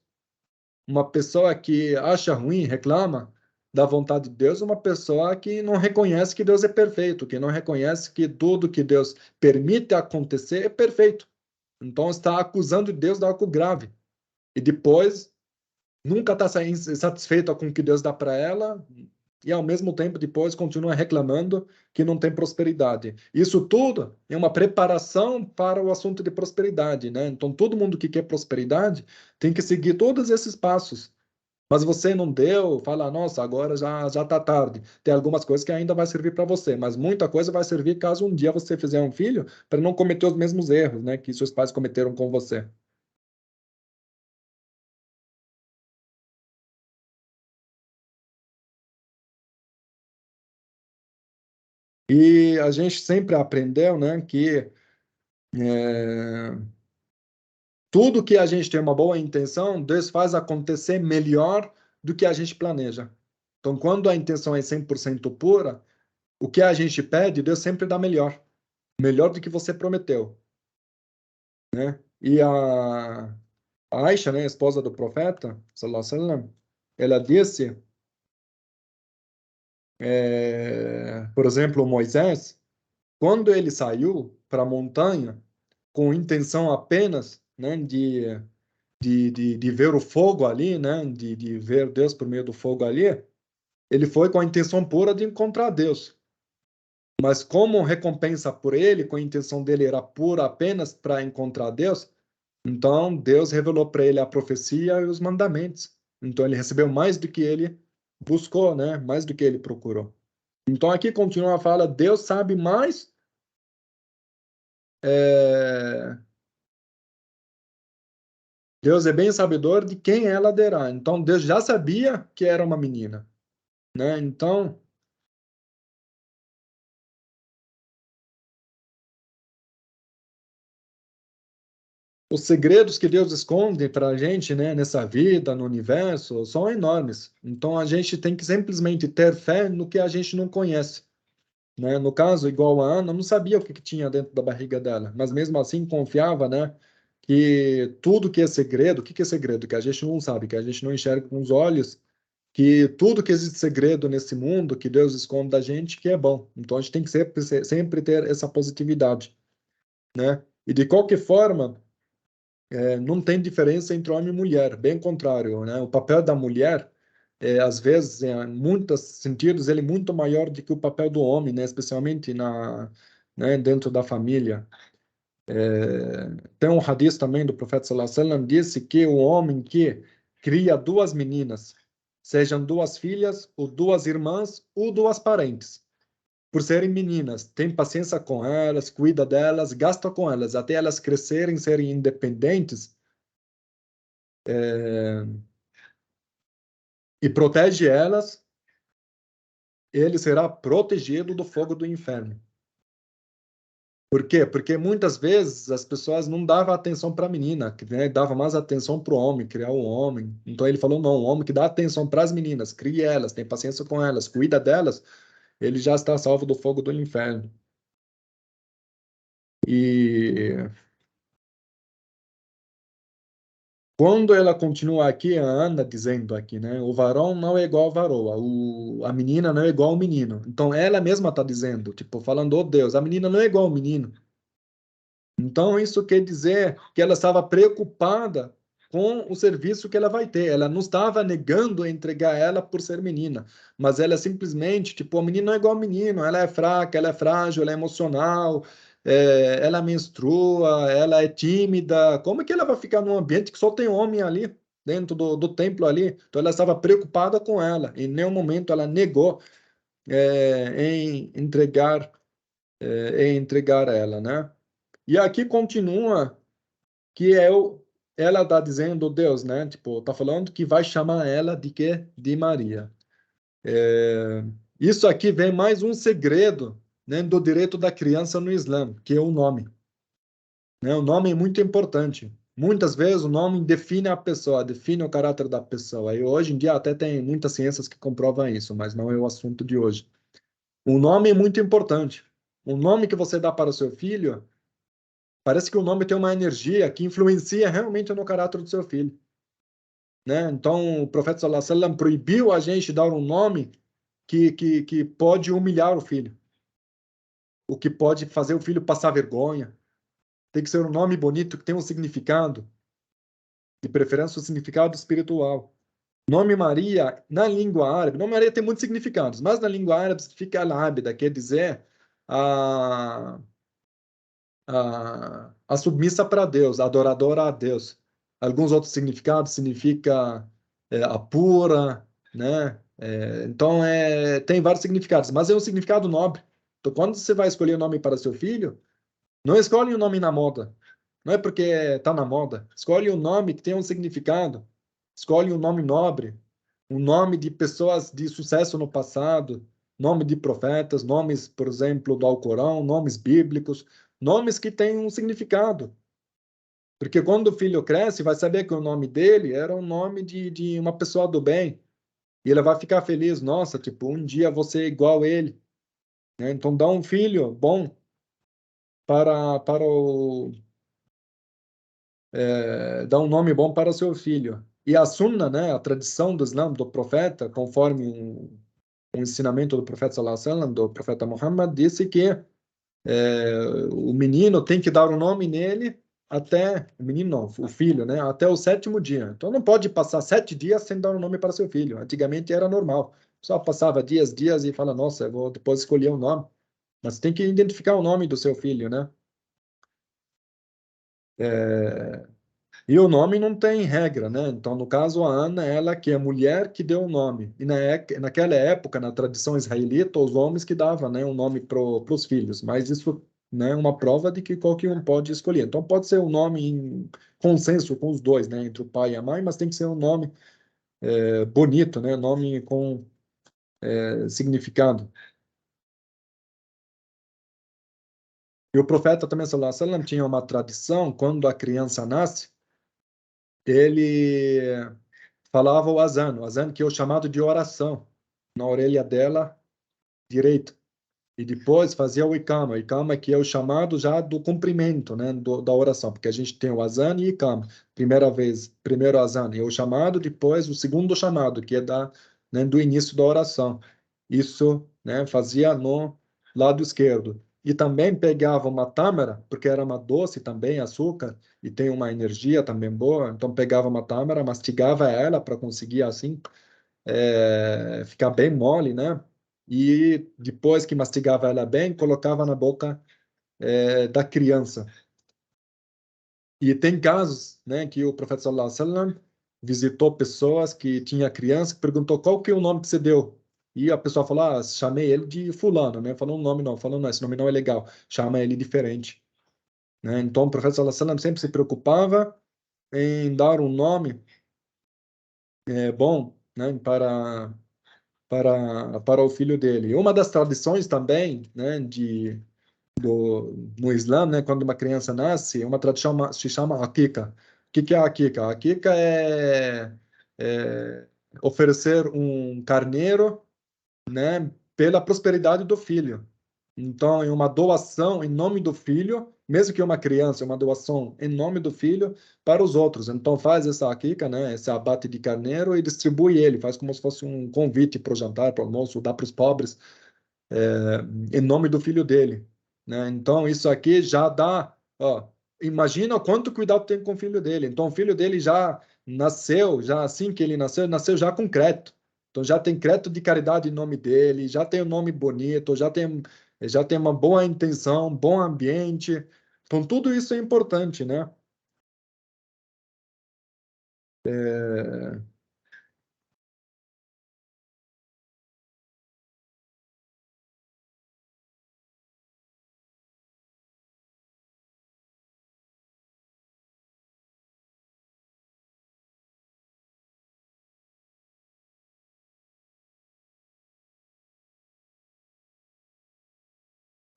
Uma pessoa que acha ruim, reclama da vontade de Deus, uma pessoa que não reconhece que Deus é perfeito, que não reconhece que tudo que Deus permite acontecer é perfeito. Então está acusando Deus de algo grave. E depois nunca está satisfeita com o que Deus dá para ela e ao mesmo tempo depois continua reclamando que não tem prosperidade. Isso tudo é uma preparação para o assunto de prosperidade, né? Então todo mundo que quer prosperidade tem que seguir todos esses passos. Mas você não deu, fala, nossa, agora já está tarde. Tem algumas coisas que ainda vai servir para você, mas muita coisa vai servir caso um dia você fizer um filho, para não cometer os mesmos erros, né, que seus pais cometeram com você. E a gente sempre aprendeu, né, que é, tudo que a gente tem uma boa intenção, Deus faz acontecer melhor do que a gente planeja. Então, quando a intenção é 100% pura, o que a gente pede, Deus sempre dá melhor, melhor do que você prometeu, né? E a Aisha, né, esposa do profeta, sallallahu alaihi wasallam, ela disse, por exemplo, Moisés, quando ele saiu para a montanha com intenção apenas, né, de ver o fogo ali, né, de ver Deus por meio do fogo ali, ele foi com a intenção pura de encontrar Deus. Mas como recompensa por ele, com a intenção dele era pura apenas para encontrar Deus, então Deus revelou para ele a profecia e os mandamentos. Então ele recebeu mais do que ele buscou, né? Mais do que ele procurou. Então aqui continua a fala, Deus sabe mais, é, Deus é bem sabedor de quem ela derá. Então Deus já sabia que era uma menina, né? Então os segredos que Deus esconde para a gente, né, nessa vida, no universo, são enormes. Então a gente tem que simplesmente ter fé no que a gente não conhece, né? No caso, igual a Ana, não sabia o que tinha dentro da barriga dela, mas mesmo assim confiava, né, que tudo que é segredo, o que é segredo? Que a gente não sabe, que a gente não enxerga com os olhos, que tudo que existe segredo nesse mundo, que Deus esconde da gente, que é bom. Então a gente tem que sempre ter essa positividade, né? E de qualquer forma, não tem diferença entre homem e mulher, bem contrário, né? O papel da mulher, às vezes, em muitos sentidos, ele é muito maior do que o papel do homem, né? Especialmente né, dentro da família. Tem um hadith também do profeta sallallahu alaihi wasallam, disse que o homem que cria duas meninas, sejam duas filhas, ou duas irmãs, ou duas parentes, por serem meninas, tem paciência com elas, cuida delas, gasta com elas, até elas crescerem, serem independentes, e protege elas, ele será protegido do fogo do inferno. Por quê? Porque muitas vezes as pessoas não davam atenção para a menina, né? Dava mais atenção para o homem, criar o homem. Então ele falou: não, o homem que dá atenção para as meninas, crie elas, tem paciência com elas, cuida delas, ele já está salvo do fogo do inferno. E quando ela continua aqui, a Ana dizendo aqui, né? O varão não é igual ao varoa, a menina não é igual ao menino. Então ela mesma está dizendo, tipo, falando, oh Deus, a menina não é igual ao menino. Então isso quer dizer que ela estava preocupada com o serviço que ela vai ter. Ela não estava negando entregar ela por ser menina, mas ela simplesmente, tipo, a menina não é igual ao menino, ela é fraca, ela é frágil, ela é emocional, ela menstrua, ela é tímida. Como é que ela vai ficar num ambiente que só tem homem ali, dentro do templo ali? Então ela estava preocupada com ela. Em nenhum momento ela negou, em entregar e entregar ela, né? E aqui continua que ela está dizendo Deus, né? Tipo, tá falando que vai chamar ela de quê? De Maria. É, isso aqui vem mais um segredo, né, do direito da criança no Islã, que é o nome, né? O nome é muito importante. Muitas vezes o nome define a pessoa, define o caráter da pessoa. E hoje em dia até tem muitas ciências que comprovam isso, mas não é o assunto de hoje. O nome é muito importante. O nome que você dá para o seu filho, parece que o nome tem uma energia que influencia realmente no caráter do seu filho, né? Então, o profeta sallallahu alaihi wasallam proibiu a gente dar um nome que pode humilhar o filho, o que pode fazer o filho passar vergonha. Tem que ser um nome bonito que tenha um significado, de preferência um significado espiritual. Nome Maria, na língua árabe, nome Maria tem muitos significados, mas na língua árabe significa al-abida, quer dizer a, a submissa para Deus, a adoradora a Deus. Alguns outros significados significa a pura, né? Então, tem vários significados, mas é um significado nobre. Então, quando você vai escolher o nome para seu filho, não escolhe um nome na moda. Não é porque está na moda. Escolhe um nome que tenha um significado. Escolhe um nome nobre, um nome de pessoas de sucesso no passado, nome de profetas, nomes, por exemplo, do Alcorão, nomes bíblicos, nomes que têm um significado. Porque quando o filho cresce, vai saber que o nome dele era um nome de uma pessoa do bem. E ele vai ficar feliz. Nossa, tipo, um dia você é igual a ele, né? Então, dá um filho bom para dá um nome bom para o seu filho. E a sunna, né, a tradição do Islã, do profeta, conforme um ensinamento do profeta sallallahu alaihi wasallam, do profeta Muhammad, disse que o menino tem que dar o nome nele até, o menino não, o filho, né, até o sétimo dia. Então não pode passar 7 dias sem dar um nome para seu filho. Antigamente era normal. Só passava dias e fala, nossa, eu vou depois escolher um nome. Mas tem que identificar o nome do seu filho, né? E o nome não tem regra, né? Então, no caso, a Ana, ela que é mulher que deu o nome. E naquela época, na tradição israelita, os homens que davam, né, um nome para os filhos. Mas isso, né, é uma prova de que qualquer um pode escolher. Então, pode ser um nome em consenso com os dois, né, entre o pai e a mãe, mas tem que ser um nome bonito, né, nome com significado. E o profeta também, sallallahu alaihi wasallam, tinha uma tradição, quando a criança nasce, ele falava o azan que é o chamado de oração, na orelha dela direita. E depois fazia o ikama que é o chamado já do cumprimento, né, da oração, porque a gente tem o azan e ikama. Primeira vez, primeiro azan é o chamado, depois o segundo chamado, que é né, do início da oração. Isso, né, fazia no lado esquerdo. E também pegava uma tâmara, porque era uma doce também, açúcar, e tem uma energia também boa, então pegava uma tâmara, mastigava ela para conseguir assim ficar bem mole, né? E depois que mastigava ela bem, colocava na boca da criança. E tem casos, né, que o profeta sallallahu alaihi wasallam visitou pessoas que tinha criança, perguntou qual que é o nome que você deu. E a pessoa falou, chamei ele de fulano, né? Falou um nome não, falou, não, esse nome não é legal, chama ele diferente, né? Então o profeta sallallahu alaihi wasallam sempre se preocupava em dar um nome bom, né, para o filho dele. E uma das tradições também, né, no Islã, né, quando uma criança nasce, uma tradição se chama Akika. O que que é a Akika? A Akika é oferecer um carneiro, né, pela prosperidade do filho. Então, é uma doação em nome do filho, mesmo que uma criança, é uma doação em nome do filho para os outros. Então, faz essa akika, né, esse abate de carneiro e distribui ele, faz como se fosse um convite para o jantar, para o almoço, dá para os pobres, em nome do filho dele, né? Então, isso aqui já dá, ó, imagina o quanto cuidado tem com o filho dele. Então, o filho dele já nasceu, já assim que ele nasceu, nasceu já com crédito. Então, já tem crédito de caridade em nome dele, já tem um nome bonito, já tem uma boa intenção, bom ambiente. Então, tudo isso é importante, né?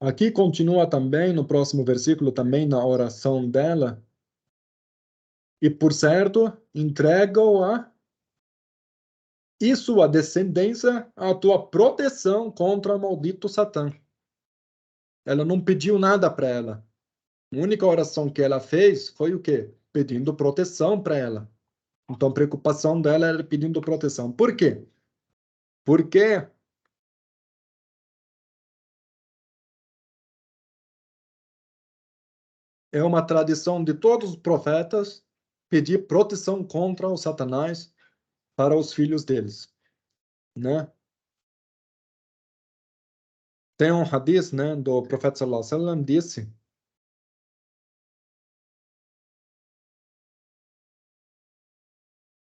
Aqui continua também, no próximo versículo, também na oração dela. E, por certo, entrego a e sua descendência a tua proteção contra o maldito Satã. Ela não pediu nada para ela. A única oração que ela fez foi o quê? Pedindo proteção para ela. Então, a preocupação dela era pedindo proteção. Por quê? Porque é uma tradição de todos os profetas pedir proteção contra o Satanás para os filhos deles, né? Tem um hadith, né, do profeta sallallahu alaihi wasallam disse: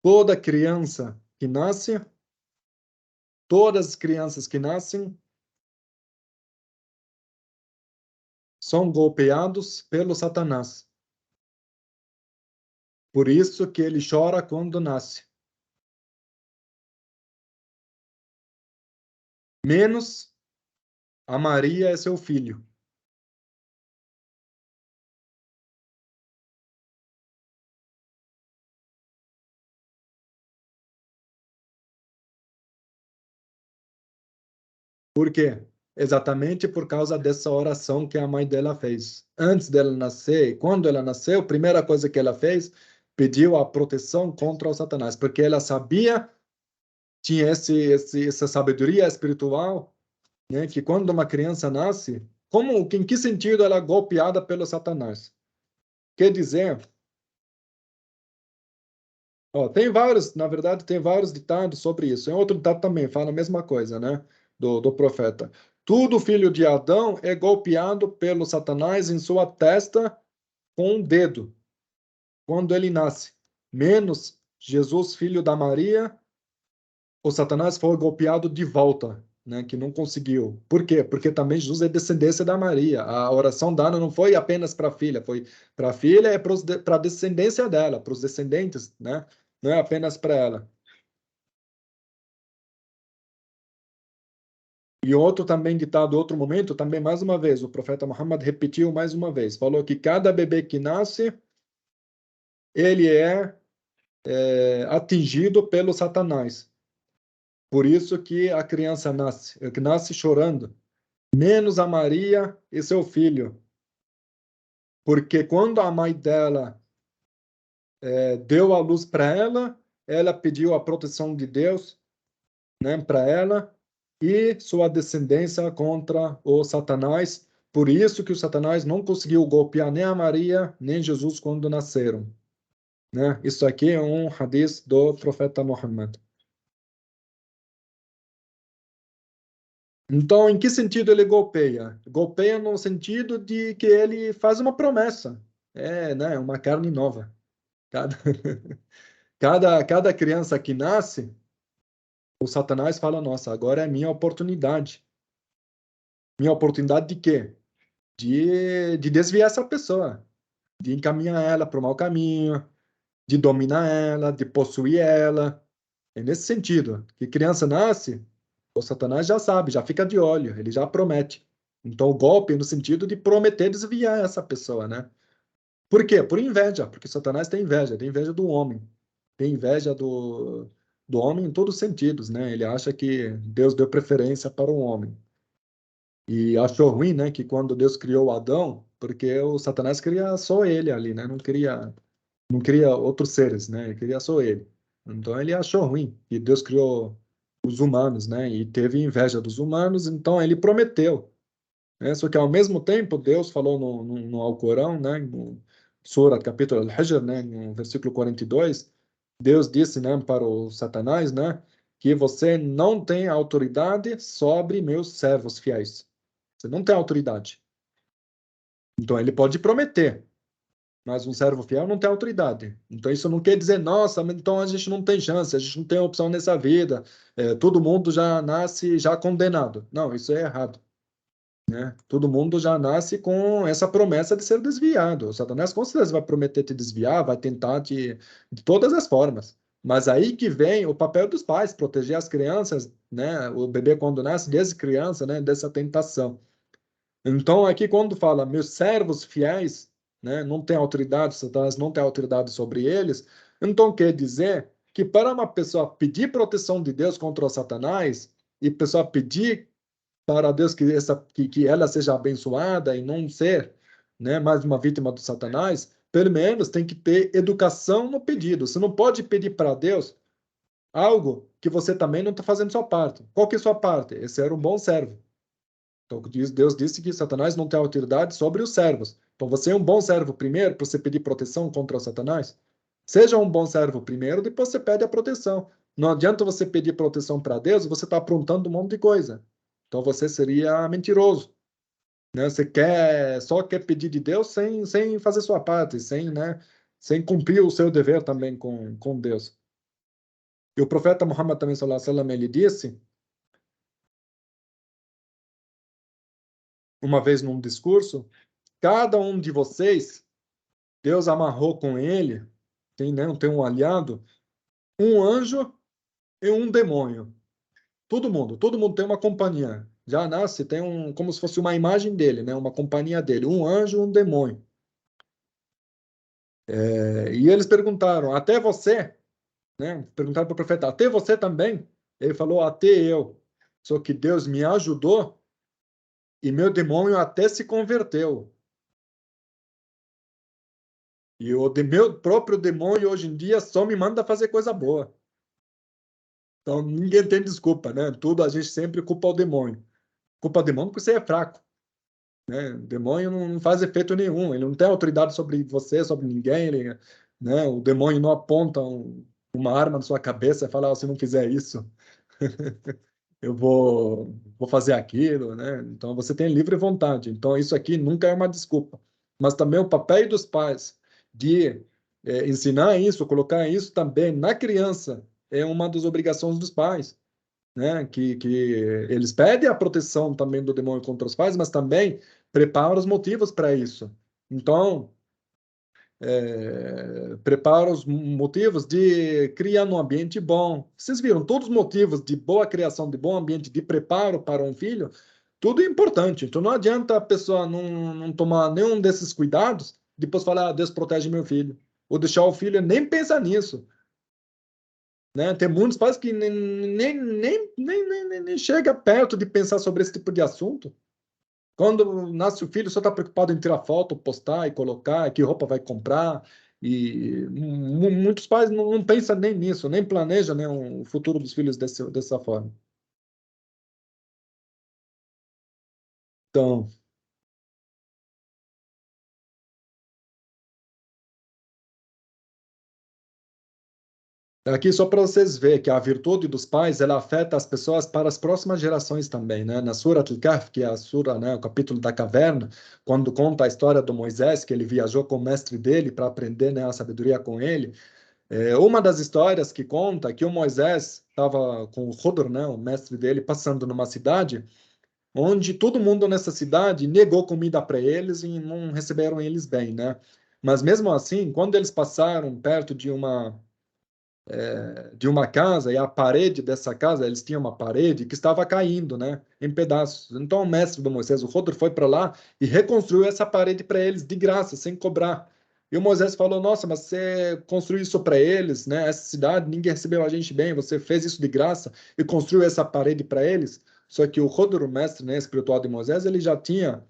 toda criança que nasce, todas as crianças que nascem são golpeados pelo Satanás. Por isso que ele chora quando nasce. Menos a Maria é seu filho. Por quê? Exatamente por causa dessa oração que a mãe dela fez. Antes dela nascer, quando ela nasceu, a primeira coisa que ela fez, pediu a proteção contra o Satanás, porque ela sabia, tinha essa sabedoria espiritual, né, que quando uma criança nasce, em que sentido ela é golpeada pelo Satanás? Quer dizer, ó, tem vários, na verdade, tem vários ditados sobre isso. Em outro ditado também fala a mesma coisa, né? Do profeta. Tudo filho de Adão é golpeado pelo Satanás em sua testa com um dedo, quando ele nasce. Menos Jesus, filho da Maria, o Satanás foi golpeado de volta, né? Que não conseguiu. Por quê? Porque também Jesus é descendência da Maria. A oração dada não foi apenas para a filha, foi para a filha e para a descendência dela, para os descendentes, né? Não é apenas para ela. E outro também ditado, outro momento, também mais uma vez, o profeta Muhammad repetiu mais uma vez, falou que cada bebê que nasce, ele é atingido pelo Satanás. Por isso que a criança nasce chorando, menos a Maria e seu filho. Porque quando a mãe dela deu a luz para ela, ela pediu a proteção de Deus, né, para ela e sua descendência contra o Satanás. Por isso que o Satanás não conseguiu golpear nem a Maria, nem Jesus quando nasceram, né? Isso aqui é um hadith do profeta Muhammad. Então, em que sentido ele golpeia? Golpeia no sentido de que ele faz uma promessa. É, né, uma carne nova. Cada, cada criança que nasce, o Satanás fala: Nossa, agora é minha oportunidade. Minha oportunidade de quê? De desviar essa pessoa, de encaminhar ela para o mau caminho, de dominar ela, de possuir ela. É nesse sentido que criança nasce, o Satanás já sabe, já fica de olho, ele já promete. Então, o golpe é no sentido de prometer desviar essa pessoa, né? Por quê? Por inveja, porque Satanás tem inveja do homem, tem inveja do homem em todos os sentidos, né? Ele acha que Deus deu preferência para o homem. E achou ruim, né, que quando Deus criou Adão, porque o Satanás queria só ele ali, né? Não queria outros seres, né? Ele queria só ele. Então ele achou ruim que Deus criou os humanos, né? E teve inveja dos humanos, então ele prometeu, né? Só que ao mesmo tempo Deus falou no Alcorão, né? No Sura, capítulo Al-Hijr, né? No versículo 42, Deus disse, né, para o Satanás, né? Que você não tem autoridade sobre meus servos fiéis. Você não tem autoridade. Então ele pode prometer, mas um servo fiel não tem autoridade. Então isso não quer dizer, nossa, mas então a gente não tem chance, a gente não tem opção nessa vida, todo mundo já nasce já condenado. Não, isso é errado, né? Todo mundo já nasce com essa promessa de ser desviado. O Satanás com certeza vai prometer te desviar, vai tentar te de todas as formas. Mas aí que vem o papel dos pais, proteger as crianças, né? O bebê quando nasce, desde criança, né? Dessa tentação. Então, aqui quando fala meus servos fiéis, né, não tem autoridade, Satanás não tem autoridade sobre eles, então quer dizer que para uma pessoa pedir proteção de Deus contra o Satanás, e pessoa pedir para Deus que ela seja abençoada e não ser, né, mais uma vítima do Satanás, pelo menos tem que ter educação no pedido. Você não pode pedir para Deus algo que você também não está fazendo sua parte. Qual que é a sua parte? Esse era um bom servo. Então, Deus disse que Satanás não tem autoridade sobre os servos. Então, você é um bom servo primeiro para você pedir proteção contra o Satanás? Seja um bom servo primeiro, depois você pede a proteção. Não adianta você pedir proteção para Deus, você está aprontando um monte de coisa. Então, você seria mentiroso, né? Você só quer pedir de Deus sem fazer sua parte, sem cumprir o seu dever também com Deus. E o profeta Muhammad também, sallallahu alaihi wasallam, ele disse, uma vez num discurso, cada um de vocês Deus amarrou com ele, tem um aliado, um anjo e um demônio. Todo mundo tem uma companhia. Já nasce, tem como se fosse uma imagem dele, né? Uma companhia dele, um anjo e um demônio. E eles perguntaram, até você, né? Perguntaram para o profeta, até você também? Ele falou, até eu. Só que Deus me ajudou e meu demônio até se converteu. E meu próprio demônio hoje em dia só me manda fazer coisa boa. Então, ninguém tem desculpa, né? Tudo a gente sempre culpa o demônio. Culpa o demônio porque você é fraco, né? O demônio não faz efeito nenhum, ele não tem autoridade sobre você, sobre ninguém, né? O demônio não aponta uma arma na sua cabeça e fala, se não fizer isso, vou fazer aquilo, né? Então, você tem livre vontade. Então, isso aqui nunca é uma desculpa. Mas também o papel dos pais de ensinar isso, colocar isso também na criança, é uma das obrigações dos pais, né? Que eles pedem a proteção também do demônio contra os pais, mas também preparam os motivos para isso. Então, prepara os motivos de criar um ambiente bom. Vocês viram, todos os motivos de boa criação, de bom ambiente, de preparo para um filho, tudo é importante. Então, não adianta a pessoa não tomar nenhum desses cuidados, depois falar, Deus protege meu filho. Ou deixar o filho nem pensar nisso, né? Tem muitos pais que nem chega perto de pensar sobre esse tipo de assunto. Quando nasce o filho, só está preocupado em tirar foto, postar e colocar, que roupa vai comprar. E muitos pais não pensam nem nisso, nem planejam, né, o futuro dos filhos dessa forma. Então, aqui só para vocês verem que a virtude dos pais, ela afeta as pessoas para as próximas gerações também, né? Na Sura Al-Kahf, que é a sura, né, o capítulo da caverna, quando conta a história do Moisés, que ele viajou com o mestre dele para aprender, né, a sabedoria com ele. Uma das histórias que conta é que o Moisés estava com o Khidr, né, o mestre dele, passando numa cidade onde todo mundo nessa cidade negou comida para eles e não receberam eles bem, né? Mas mesmo assim, quando eles passaram perto de uma casa e a parede dessa casa, eles tinham uma parede que estava caindo, né, em pedaços. Então o mestre do Moisés, o Rodor, foi para lá e reconstruiu essa parede para eles de graça, sem cobrar. E o Moisés falou: Nossa, mas você construiu isso para eles, né? Essa cidade, ninguém recebeu a gente bem, você fez isso de graça e construiu essa parede para eles. Só que o Rodor, o mestre, né, espiritual de Moisés, ele já tinha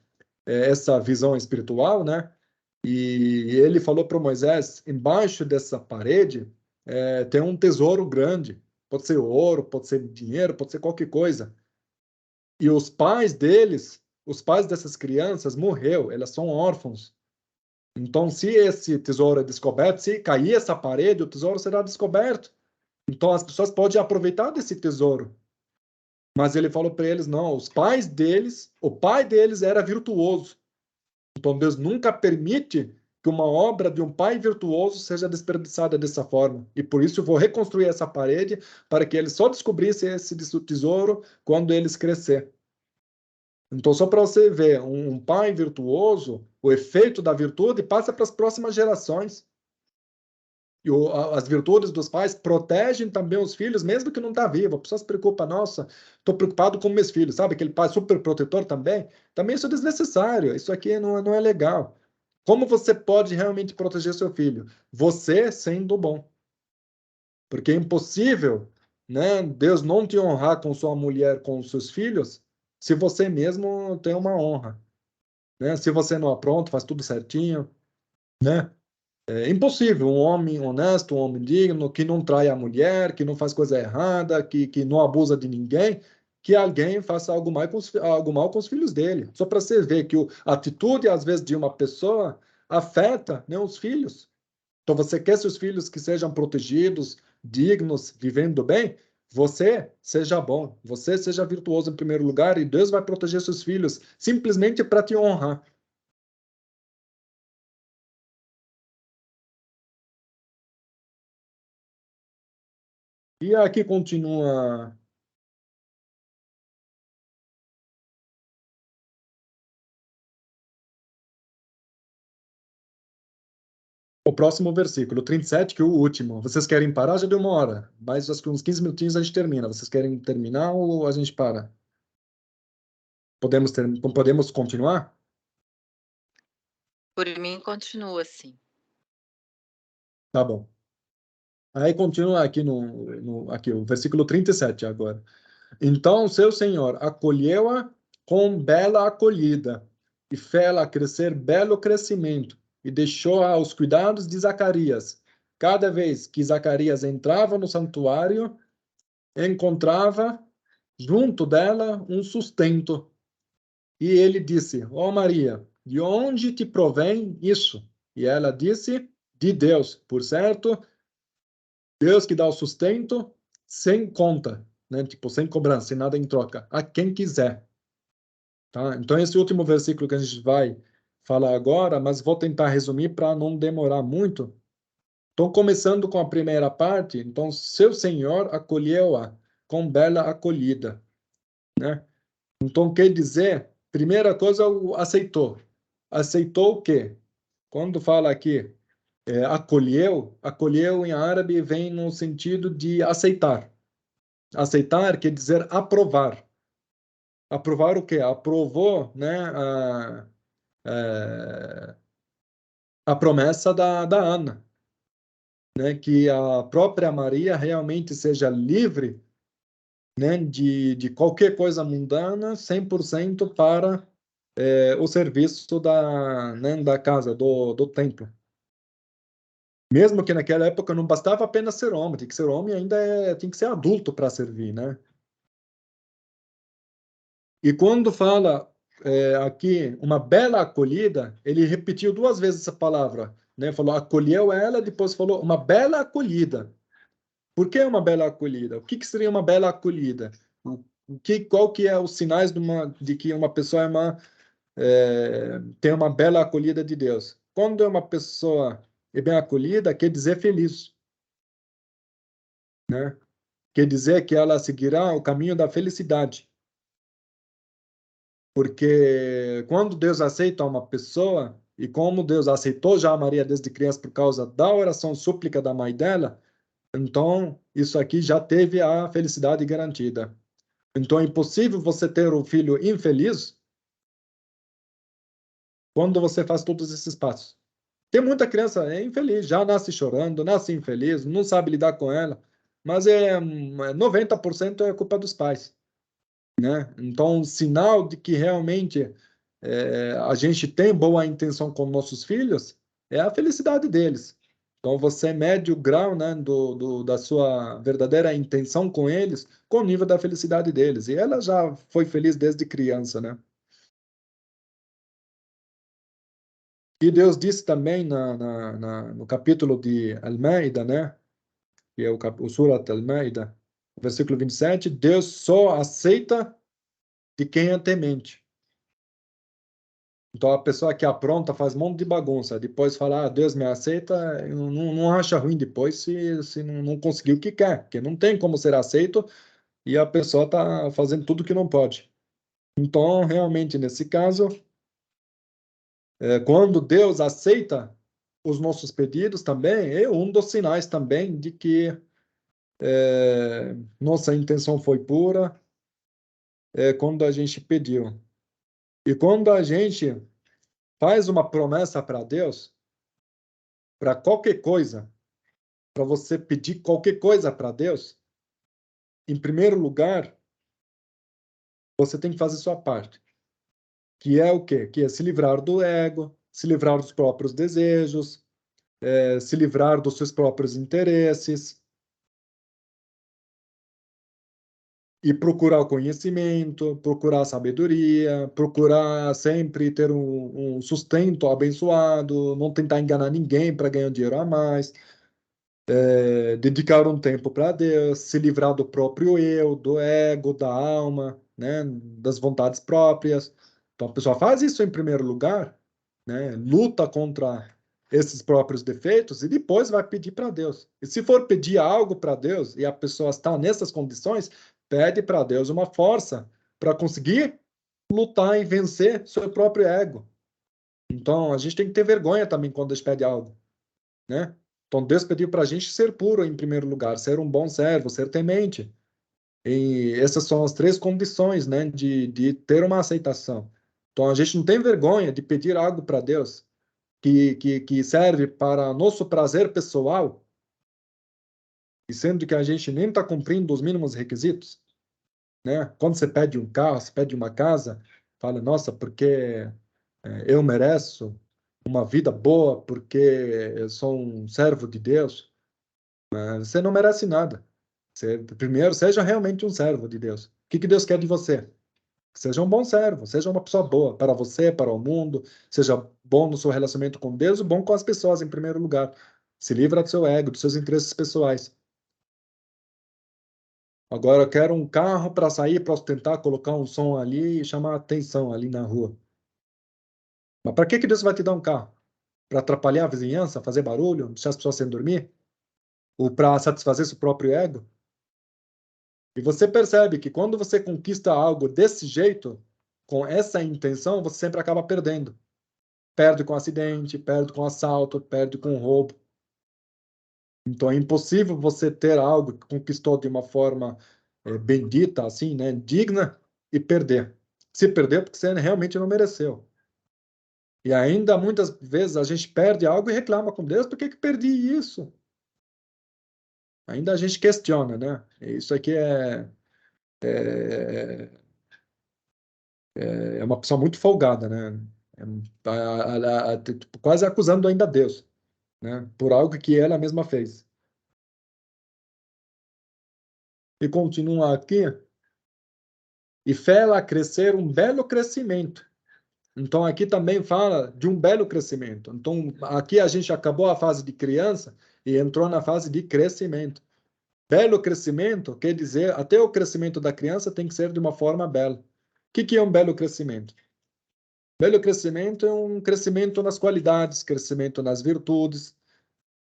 essa visão espiritual, né? E ele falou para Moisés: embaixo dessa parede tem um tesouro grande. Pode ser ouro, pode ser dinheiro, pode ser qualquer coisa. E os pais dessas crianças morreu, elas são órfãos. Então, se esse tesouro é descoberto, se cair essa parede, o tesouro será descoberto. Então, as pessoas podem aproveitar desse tesouro. Mas ele falou para eles, não, o pai deles era virtuoso. Então, Deus nunca permite que uma obra de um pai virtuoso seja desperdiçada dessa forma. E por isso eu vou reconstruir essa parede para que eles só descobrissem esse tesouro quando eles crescer. Então, só para você ver, um pai virtuoso, o efeito da virtude passa para as próximas gerações. E as virtudes dos pais protegem também os filhos, mesmo que não está vivo. A pessoa se preocupa, nossa, estou preocupado com meus filhos, sabe? Aquele pai super protetor também. Também isso é desnecessário, isso aqui não é legal. Como você pode realmente proteger seu filho? Você sendo bom. Porque é impossível, né, Deus não te honrar com sua mulher, com os seus filhos, se você mesmo tem uma honra, né? Se você não apronta, faz tudo certinho, né? É impossível um homem honesto, um homem digno, que não trai a mulher, que não faz coisa errada, que não abusa de ninguém, que alguém faça algo mal com os filhos dele. Só para você ver que a atitude, às vezes, de uma pessoa afeta, né, os filhos. Então, você quer seus filhos que sejam protegidos, dignos, vivendo bem? Você seja bom, você seja virtuoso em primeiro lugar e Deus vai proteger seus filhos simplesmente para te honrar. E aqui continua o próximo versículo, 37, que é o último. Vocês querem parar? Já deu uma hora, mas acho que uns 15 minutinhos a gente termina. Vocês querem terminar ou a gente para? Podemos continuar? Por mim, continua assim. Tá bom. Aí continua aqui aqui, o versículo 37 agora. Então seu senhor acolheu-a com bela acolhida e fê-la crescer belo crescimento e deixou-a aos cuidados de Zacarias. Cada vez que Zacarias entrava no santuário, encontrava junto dela um sustento. E ele disse: Ó Maria, de onde te provém isso? E ela disse: De Deus. Por certo, Deus que dá o sustento sem conta, né? Tipo, sem cobrança, sem nada em troca, a quem quiser. Tá? Então, esse último versículo que a gente vai falar agora, mas vou tentar resumir para não demorar muito. Então, começando com a primeira parte, então, seu Senhor acolheu-a com bela acolhida, né? Então, quer dizer, primeira coisa, o aceitou. Aceitou o quê? Quando fala aqui, acolheu, acolheu em árabe vem no sentido de aceitar. Aceitar quer dizer aprovar. Aprovar o quê? Aprovou, né, é, a promessa da Ana, né, que a própria Maria realmente seja livre, né, de qualquer coisa mundana, 100% para o serviço né, da casa, do templo. Mesmo que naquela época não bastava apenas ser homem, tem que ser homem e ainda tem que ser adulto para servir, né? E quando fala aqui uma bela acolhida, ele repetiu duas vezes essa palavra, né? Falou acolheu ela, depois falou uma bela acolhida. Por que uma bela acolhida? O que que seria uma bela acolhida? Qual que é os sinais de que uma pessoa tem uma bela acolhida de Deus? Quando uma pessoa é bem acolhida, quer dizer feliz, né? Quer dizer que ela seguirá o caminho da felicidade. Porque quando Deus aceita uma pessoa, e como Deus aceitou já a Maria desde criança por causa da oração súplica da mãe dela, então isso aqui já teve a felicidade garantida. Então é impossível você ter um filho infeliz quando você faz todos esses passos. Tem muita criança infeliz, já nasce chorando, nasce infeliz, não sabe lidar com ela, mas 90% é culpa dos pais, né? Então, um sinal de que realmente a gente tem boa intenção com nossos filhos é a felicidade deles. Então, você mede o grau, né, da sua verdadeira intenção com eles com o nível da felicidade deles. E ela já foi feliz desde criança, né? E Deus disse também no capítulo de Al-Maida, né, que é o Surat Al-Maida, versículo 27, Deus só aceita de quem é temente. Então, a pessoa que apronta faz um monte de bagunça, depois fala, Deus me aceita, não acha ruim depois se não conseguiu o que quer, porque não tem como ser aceito e a pessoa está fazendo tudo que não pode. Então, realmente, nesse caso, quando Deus aceita os nossos pedidos também é um dos sinais também de que nossa intenção foi pura quando a gente pediu. E quando a gente faz uma promessa para Deus, para qualquer coisa, para você pedir qualquer coisa para Deus, em primeiro lugar, você tem que fazer sua parte, que é o quê? Que é se livrar do ego, se livrar dos próprios desejos, se livrar dos seus próprios interesses e procurar o conhecimento, procurar a sabedoria, procurar sempre ter um sustento abençoado, não tentar enganar ninguém para ganhar dinheiro a mais, dedicar um tempo para Deus, se livrar do próprio eu, do ego, da alma, né, das vontades próprias. Então a pessoa faz isso em primeiro lugar, né, luta contra esses próprios defeitos e depois vai pedir para Deus. E se for pedir algo para Deus e a pessoa está nessas condições, pede para Deus uma força para conseguir lutar e vencer seu próprio ego. Então a gente tem que ter vergonha também quando a gente pede algo, né? Então, Deus pediu para a gente ser puro em primeiro lugar, ser um bom servo, ser temente. E essas são as três condições, né, de ter uma aceitação. Então, a gente não tem vergonha de pedir algo para Deus que serve para nosso prazer pessoal, e sendo que a gente nem está cumprindo os mínimos requisitos, né? Quando você pede um carro, você pede uma casa, fala, nossa, porque eu mereço uma vida boa, porque eu sou um servo de Deus. Você não merece nada. Você, primeiro, seja realmente um servo de Deus. O que que Deus quer de você? Seja um bom servo, seja uma pessoa boa para você, para o mundo, seja bom no seu relacionamento com Deus e bom com as pessoas, em primeiro lugar. Se livra do seu ego, dos seus interesses pessoais. Agora, eu quero um carro para sair, para ostentar, colocar um som ali e chamar a atenção ali na rua. Mas para que que Deus vai te dar um carro? Para atrapalhar a vizinhança, fazer barulho, deixar as pessoas sem dormir? Ou para satisfazer seu próprio ego? E você percebe que quando você conquista algo desse jeito, com essa intenção, você sempre acaba perdendo. Perde com acidente, perde com assalto, perde com roubo. Então é impossível você ter algo que conquistou de uma forma bendita, assim, né, digna, e perder. Se perder, é porque você realmente não mereceu. E ainda muitas vezes a gente perde algo e reclama com Deus, por que que perdi isso? Ainda a gente questiona, né? Isso aqui é é uma pessoa muito folgada, né? Tipo, quase acusando ainda Deus, né? Por algo que ela mesma fez. E continua aqui, e fê-la crescer um belo crescimento. Então, aqui também fala de um belo crescimento. Então, aqui a gente acabou a fase de criança e entrou na fase de crescimento. Belo crescimento quer dizer, até o crescimento da criança tem que ser de uma forma bela. O que é um belo crescimento? Belo crescimento é um crescimento nas qualidades, crescimento nas virtudes,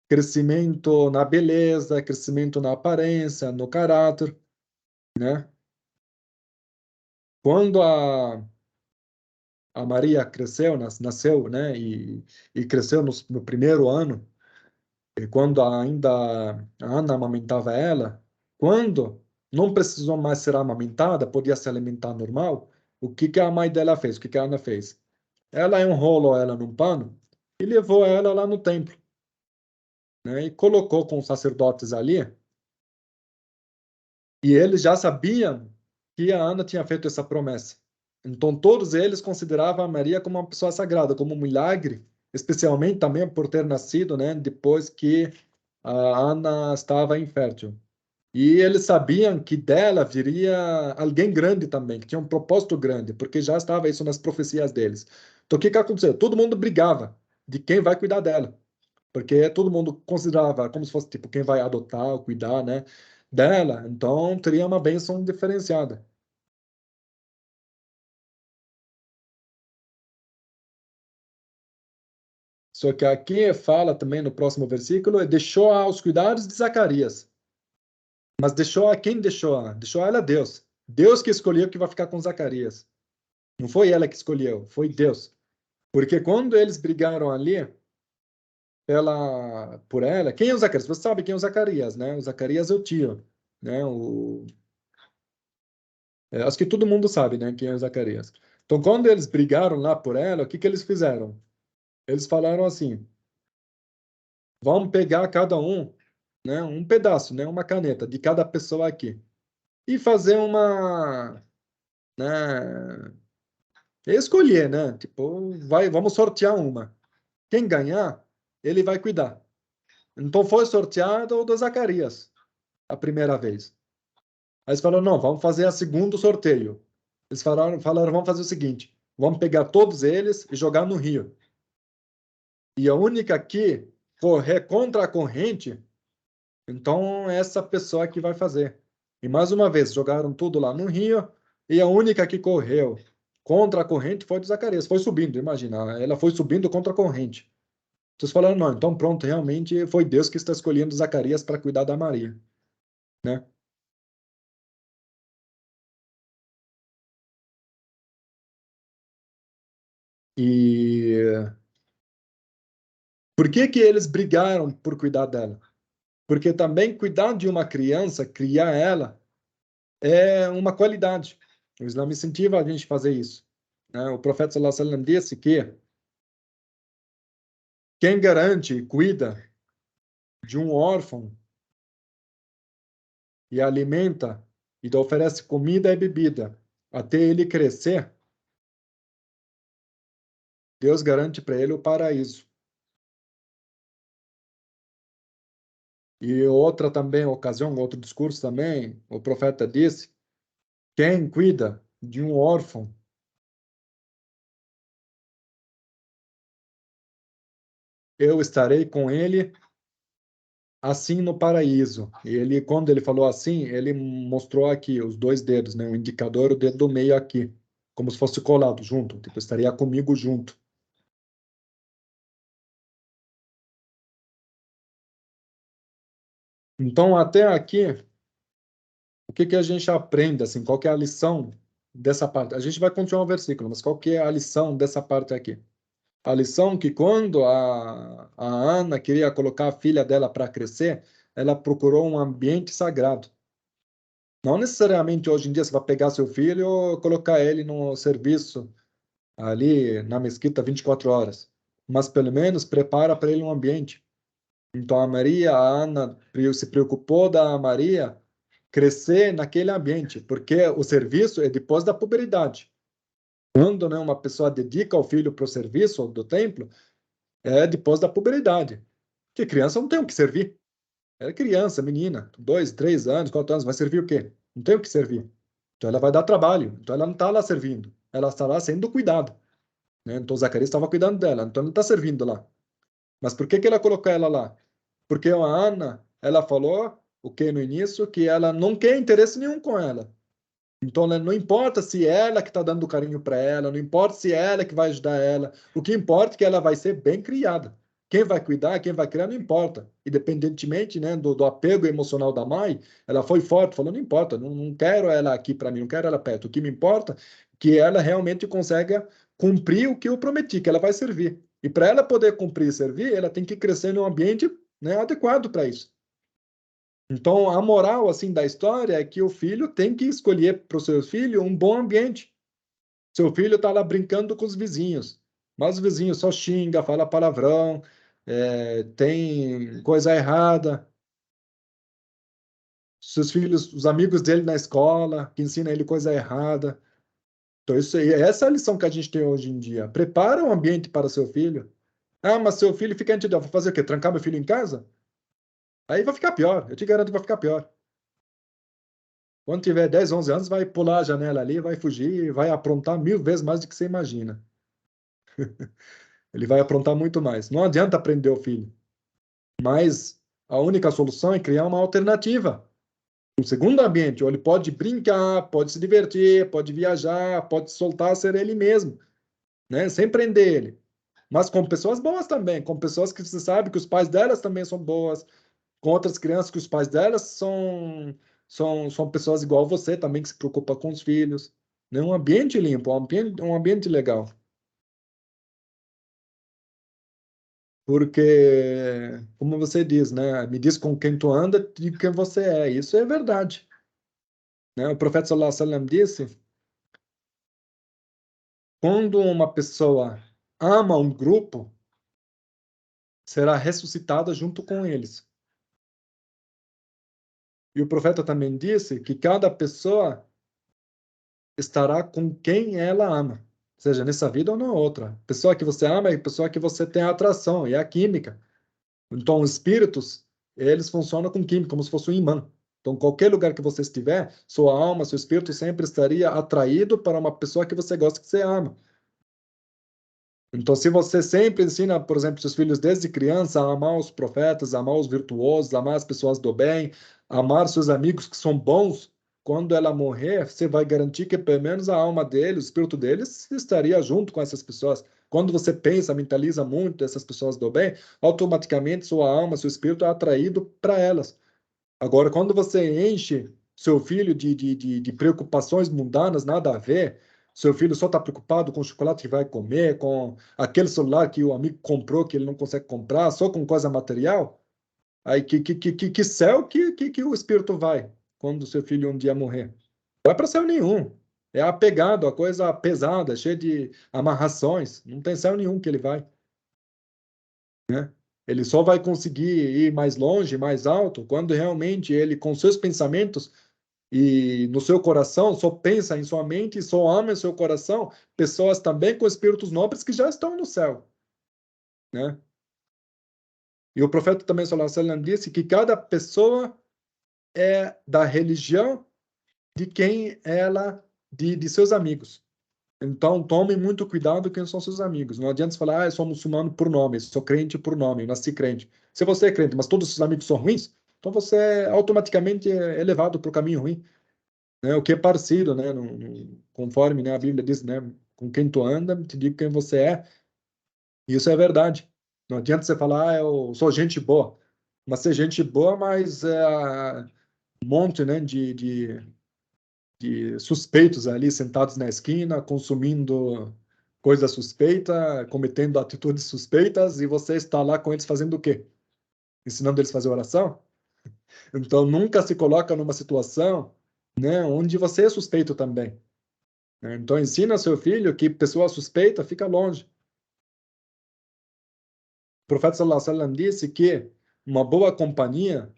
crescimento na beleza, crescimento na aparência, no caráter, né? Quando a Maria cresceu, nasceu, né? E cresceu no primeiro ano, e quando ainda a Ana amamentava ela, quando não precisou mais ser amamentada, podia se alimentar normal, o que que a mãe dela fez? O que que a Ana fez? Ela enrolou ela num pano e levou ela lá no templo, né? E colocou com os sacerdotes ali. E eles já sabiam que a Ana tinha feito essa promessa. Então, todos eles consideravam a Maria como uma pessoa sagrada, como um milagre, especialmente também por ter nascido, né, depois que a Ana estava infértil. E eles sabiam que dela viria alguém grande também, que tinha um propósito grande, porque já estava isso nas profecias deles. Então, o que que aconteceu? Todo mundo brigava de quem vai cuidar dela, porque todo mundo considerava como se fosse tipo quem vai adotar, cuidar, né, dela. Então, teria uma bênção diferenciada. Só que aqui fala também no próximo versículo, deixou aos cuidados de Zacarias. Mas deixou a quem deixou? Deixou ela a Deus. Deus que escolheu que vai ficar com Zacarias. Não foi ela que escolheu, foi Deus. Porque quando eles brigaram ali, por ela. Quem é o Zacarias? Você sabe quem é o Zacarias, né? O Zacarias é o tio, né? Acho que todo mundo sabe, né? Quem é o Zacarias. Então, quando eles brigaram lá por ela, o que que eles fizeram? Eles falaram assim: vamos pegar cada um, né? Um pedaço, né? Uma caneta de cada pessoa aqui e fazer né? Escolher, né? Tipo, vamos sortear uma. Quem ganhar, ele vai cuidar. Então foi sorteado o do Zacarias a primeira vez. Aí eles falaram, não, vamos fazer a segundo sorteio. Eles falaram, vamos fazer o seguinte, vamos pegar todos eles e jogar no rio. E a única que correr contra a corrente, então é essa pessoa que vai fazer. E mais uma vez, jogaram tudo lá no rio, e a única que correu contra a corrente foi do Zacarias. Foi subindo, imagina, ela foi subindo contra a corrente. Vocês falaram, não, então pronto, realmente foi Deus que está escolhendo Zacarias para cuidar da Maria, né? E por que que eles brigaram por cuidar dela? Porque também cuidar de uma criança, criar ela, é uma qualidade. O Islã incentiva a gente a fazer isso, né? O profeta sallallahu alaihi wasallam disse que quem garante e cuida de um órfão e alimenta e oferece comida e bebida até ele crescer, Deus garante para ele o paraíso. E outra também ocasião, outro discurso também, o profeta disse: quem cuida de um órfão, eu estarei com ele assim no paraíso. E ele, quando ele falou assim, ele mostrou aqui os dois dedos, né? O indicador, o dedo do meio aqui, como se fosse colado junto, tipo, estaria comigo junto. Então, até aqui, o que que a gente aprende, assim, qual que é a lição dessa parte? A gente vai continuar o versículo, mas qual que é a lição dessa parte aqui? A lição que quando a Ana queria colocar a filha dela para crescer, ela procurou um ambiente sagrado. Não necessariamente hoje em dia você vai pegar seu filho e colocar ele no serviço ali na mesquita 24 horas, mas pelo menos prepara para ele um ambiente. Então a Ana se preocupou da Maria crescer naquele ambiente, porque o serviço é depois da puberdade. Quando, né, uma pessoa dedica o filho para o serviço do templo, é depois da puberdade. Porque criança não tem o que servir. É criança, menina, 2, 3 anos, 4 anos, vai servir o quê? Não tem o que servir. Então ela vai dar trabalho. Então ela não está lá servindo. Ela está lá sendo cuidada, né? Então Zacarias estava cuidando dela. Então não está servindo lá. Mas por que que ela colocou ela lá? Porque a Ana, ela falou o que no início que ela não quer interesse nenhum com ela. Então, né, não importa se é ela que está dando carinho para ela, não importa se é ela que vai ajudar ela, o que importa é que ela vai ser bem criada. Quem vai cuidar, quem vai criar, não importa. Independentemente, né, do apego emocional da mãe, ela foi forte, falou, não importa, não quero ela aqui para mim, não quero ela perto. O que me importa é que ela realmente consiga cumprir o que eu prometi, que ela vai servir. E para ela poder cumprir e servir, ela tem que crescer num ambiente, né, adequado para isso. Então, a moral assim da história é que o filho tem que escolher para o seu filho um bom ambiente. Seu filho está lá brincando com os vizinhos, mas os vizinhos só xinga, fala palavrão, tem coisa errada. Seus filhos, os amigos dele na escola, que ensina ele coisa errada. Então, isso aí, essa é a lição que a gente tem hoje em dia. Prepara o ambiente para seu filho. Ah, mas seu filho fica entediado. Vou fazer o quê? Trancar meu filho em casa? Aí vai ficar pior. Eu te garanto que vai ficar pior. Quando tiver 10, 11 anos, vai pular a janela ali, vai fugir, vai aprontar 1000 vezes mais do que você imagina. Ele vai aprontar muito mais. Não adianta prender o filho, mas a única solução é criar uma alternativa. Um segundo ambiente, onde ele pode brincar, pode se divertir, pode viajar, pode soltar, ser ele mesmo, né? Sem prender ele. Mas com pessoas boas também, com pessoas que você sabe que os pais delas também são boas, com outras crianças que os pais delas são pessoas igual você também, que se preocupa com os filhos. Né? Um ambiente limpo, um ambiente legal. Porque, como você diz, né? Me diz com quem tu anda, digo quem você é. Isso é verdade, né? O profeta sallallahu alaihi wasallam disse, quando uma pessoa ama um grupo, será ressuscitada junto com eles. E o profeta também disse que cada pessoa estará com quem ela ama, seja nessa vida ou na outra. Pessoa que você ama é a pessoa que você tem atração, e é a química. Então, os espíritos, eles funcionam com química, como se fosse um imã. Então, qualquer lugar que você estiver, sua alma, seu espírito sempre estaria atraído para uma pessoa que você gosta, que você ama. Então, se você sempre ensina, por exemplo, seus filhos desde criança a amar os profetas, a amar os virtuosos, a amar as pessoas do bem, a amar seus amigos que são bons, quando ela morrer, você vai garantir que pelo menos a alma dele, o espírito deles, estaria junto com essas pessoas. Quando você pensa, mentaliza muito essas pessoas do bem, automaticamente sua alma, seu espírito é atraído para elas. Agora, quando você enche seu filho de preocupações mundanas, nada a ver, seu filho só está preocupado com o chocolate que vai comer, com aquele celular que o amigo comprou que ele não consegue comprar, só com coisa material, aí que céu que o espírito vai quando seu filho um dia morrer? Não vai para céu nenhum. É apegado a coisa pesada, cheia de amarrações. Não tem céu nenhum que ele vai, né? Ele só vai conseguir ir mais longe, mais alto, quando realmente ele, com seus pensamentos e no seu coração, só pensa em sua mente e só ama em seu coração pessoas também com espíritos nobres que já estão no céu, né? E o profeta também, sallallahu alaihi wasallam, disse que cada pessoa é da religião de quem ela, de seus amigos. Então, tome muito cuidado quem são seus amigos. Não adianta você falar, eu sou muçulmano por nome, sou crente por nome, nasci crente. Se você é crente, mas todos os seus amigos são ruins, então você automaticamente é levado para o caminho ruim, né? O que é parecido, né? Conforme, né, a Bíblia diz, né? Com quem tu anda, te digo quem você é. E isso é verdade. Não adianta você falar, eu sou gente boa. Mas ser gente boa, mas um monte, né, de suspeitos ali sentados na esquina, consumindo coisa suspeita, cometendo atitudes suspeitas, e você está lá com eles fazendo o quê? Ensinando eles a fazer oração? Então, nunca se coloca numa situação, né, onde você é suspeito também, né? Então, ensina seu filho que pessoa suspeita fica longe. O profeta sallallahu alaihi wasallam disse que uma boa companhia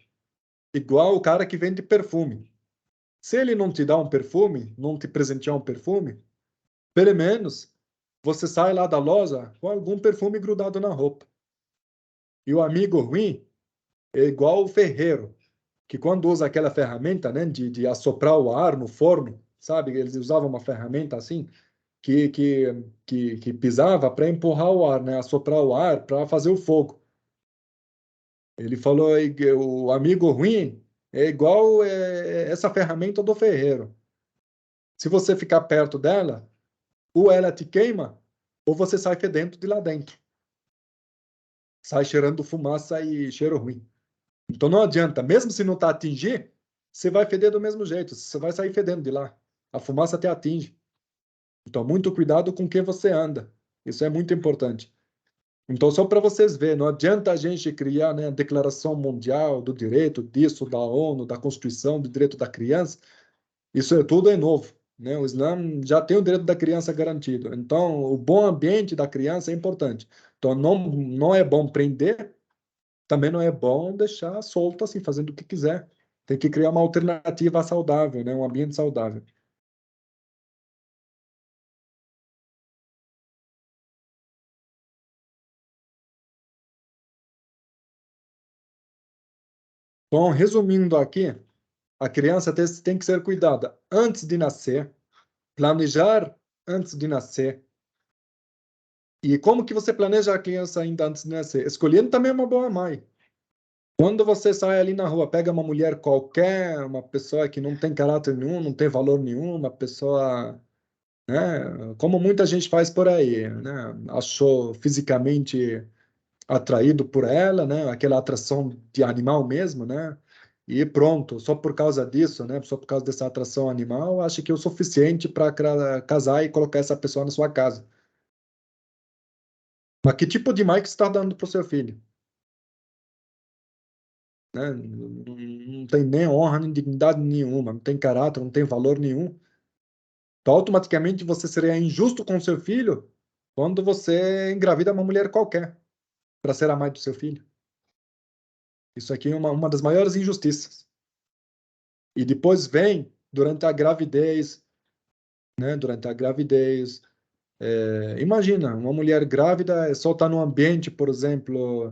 é igual o cara que vende perfume. Se ele não te dá um perfume, não te presentear um perfume, pelo menos você sai lá da loja com algum perfume grudado na roupa. E o amigo ruim é igual o ferreiro, que quando usa aquela ferramenta, né, de assoprar o ar no forno, sabe? Eles usavam uma ferramenta assim, que, que, que pisava para empurrar o ar, né, assoprar o ar para fazer o fogo. Ele falou aí que o amigo ruim é igual essa ferramenta do ferreiro. Se você ficar perto dela, ou ela te queima, ou você sai fedendo de lá dentro. Sai cheirando fumaça e cheiro ruim. Então não adianta, mesmo se não está atingir, você vai feder do mesmo jeito, você vai sair fedendo de lá. A fumaça te atinge. Então, muito cuidado com quem você anda. Isso é muito importante. Então, só para vocês verem, não adianta a gente criar, né, a Declaração Mundial do Direito disso, da ONU, da Constituição do Direito da Criança. Isso é tudo é novo, né? O Islã já tem o direito da criança garantido. Então, o bom ambiente da criança é importante. Então, não é bom prender, também não é bom deixar solto assim, fazendo o que quiser. Tem que criar uma alternativa saudável, né? Um ambiente saudável. Então, resumindo aqui, a criança tem que ser cuidada antes de nascer, planejar antes de nascer. E como que você planeja a criança ainda antes de nascer? Escolhendo também uma boa mãe. Quando você sai ali na rua, pega uma mulher qualquer, uma pessoa que não tem caráter nenhum, não tem valor nenhum, uma pessoa, né, como muita gente faz por aí, né, achou fisicamente atraído por ela, né, aquela atração de animal mesmo, né, e pronto, só por causa disso, né, só por causa dessa atração animal, acha que é o suficiente para casar e colocar essa pessoa na sua casa. Mas que tipo de mãe que você está dando para o seu filho? Né? Não tem nem honra, nem dignidade nenhuma, não tem caráter, não tem valor nenhum. Então, automaticamente você seria injusto com o seu filho quando você engravida uma mulher qualquer para ser a mãe do seu filho. Isso aqui é uma das maiores injustiças. E depois vem durante a gravidez, né? Durante a gravidez. Imagina, uma mulher grávida só está num ambiente, por exemplo,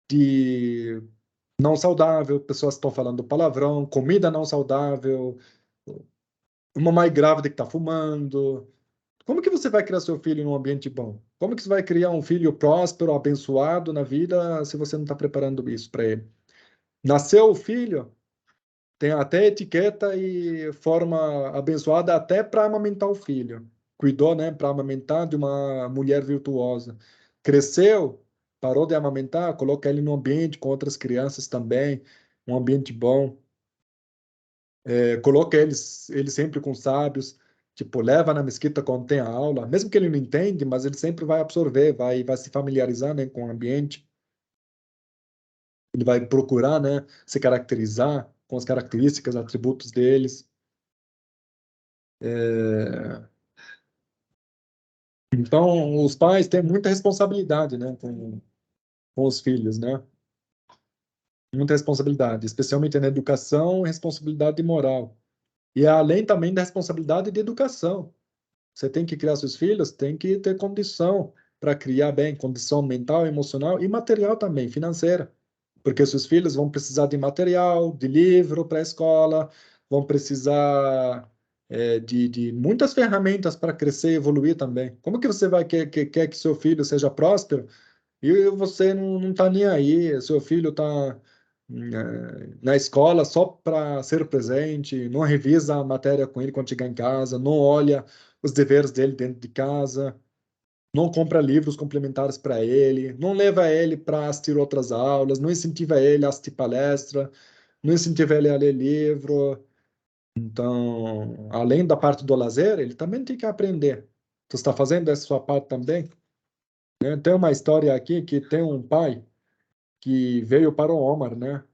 de não saudável, pessoas estão falando palavrão, comida não saudável, uma mãe grávida que está fumando. Como que você vai criar seu filho num ambiente bom? Como que você vai criar um filho próspero, abençoado na vida, se você não está preparando isso para ele? Nasceu o filho, tem até etiqueta e forma abençoada até para amamentar o filho. Cuidou, né, para amamentar de uma mulher virtuosa. Cresceu, parou de amamentar, coloca ele num ambiente com outras crianças também, um ambiente bom. Coloca ele sempre com sábios, tipo, leva na mesquita quando tem a aula, mesmo que ele não entende, mas ele sempre vai absorver, vai se familiarizar, né, com o ambiente. Ele vai procurar, né, se caracterizar com as características, atributos deles. É, Então, os pais têm muita responsabilidade, né, com os filhos, né? Muita responsabilidade, especialmente na educação, responsabilidade moral. E além também da responsabilidade de educação. Você tem que criar seus filhos, tem que ter condição para criar bem, condição mental, emocional e material também, financeira. Porque seus filhos vão precisar de material, de livro para a escola, vão precisar de muitas ferramentas para crescer e evoluir também. Como que você vai quer que seu filho seja próspero e você não está nem aí? Seu filho está na escola só para ser presente, não revisa a matéria com ele quando chegar em casa, não olha os deveres dele dentro de casa, não compra livros complementares para ele, não leva ele para assistir outras aulas, não incentiva ele a assistir palestra, não incentiva ele a ler livro. Então, além da parte do lazer, ele também tem que aprender. Tu está fazendo essa sua parte também? Né? Tem uma história aqui que tem um pai que veio para o Omar, né?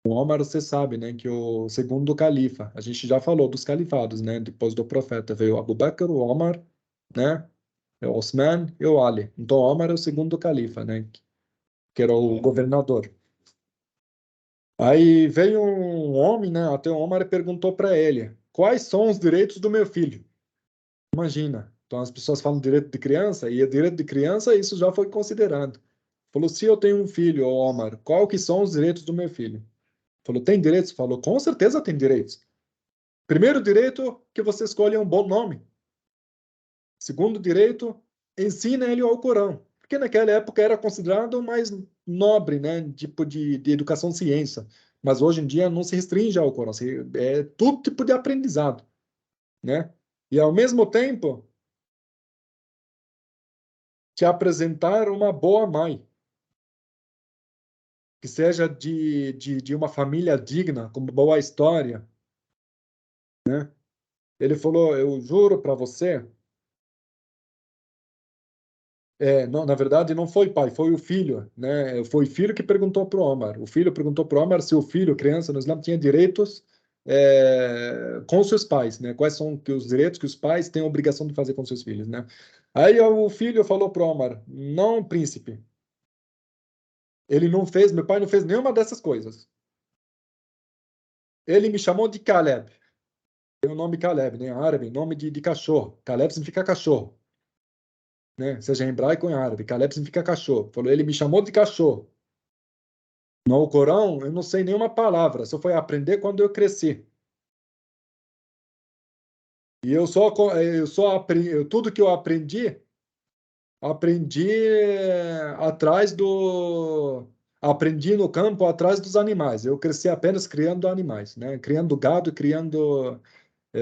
O Omar, você sabe, né, que o segundo califa, a gente já falou dos califados, né? Depois do profeta veio Abu Bakr, o Omar, né? O Osman e o Ali. Então, Omar é o segundo califa, né? Que era o governador. Aí veio um homem, né? Até o Omar perguntou para ele: quais são os direitos do meu filho? Imagina. Então, as pessoas falam direito de criança, e o direito de criança, isso já foi considerado. Falou: se eu tenho um filho, ô Omar, qual que são os direitos do meu filho? Falou: tem direitos? Falou: com certeza tem direitos. Primeiro direito, que você escolha um bom nome. Segundo direito, ensina ele ao Corão. Porque naquela época era considerado mais nobre, né? Tipo de educação ciência. Mas hoje em dia não se restringe ao Corão. É todo tipo de aprendizado, né? E ao mesmo tempo, te apresentar uma boa mãe, que seja de uma família digna, com boa história, né? Ele falou, eu juro para você. Não, na verdade, não foi pai, foi o filho, né? Foi o filho que perguntou para o Omar. O filho perguntou para o Omar se o filho, criança no Islã, tinha direitos com seus pais, né? Quais são os direitos que os pais têm a obrigação de fazer com seus filhos, né? Aí o filho falou para o Omar: não, príncipe, ele não fez, meu pai não fez nenhuma dessas coisas. Ele me chamou de Caleb. Tem o nome Caleb, né? Em árabe, nome de cachorro. Caleb significa cachorro, né? Seja em hebraico ou em árabe. Caleb significa cachorro. Falou, ele me chamou de cachorro. No Corão, eu não sei nenhuma palavra, só foi aprender quando eu cresci. E eu só aprendi, tudo que eu aprendi atrás aprendi no campo atrás dos animais. Eu cresci apenas criando animais, né? Criando gado, criando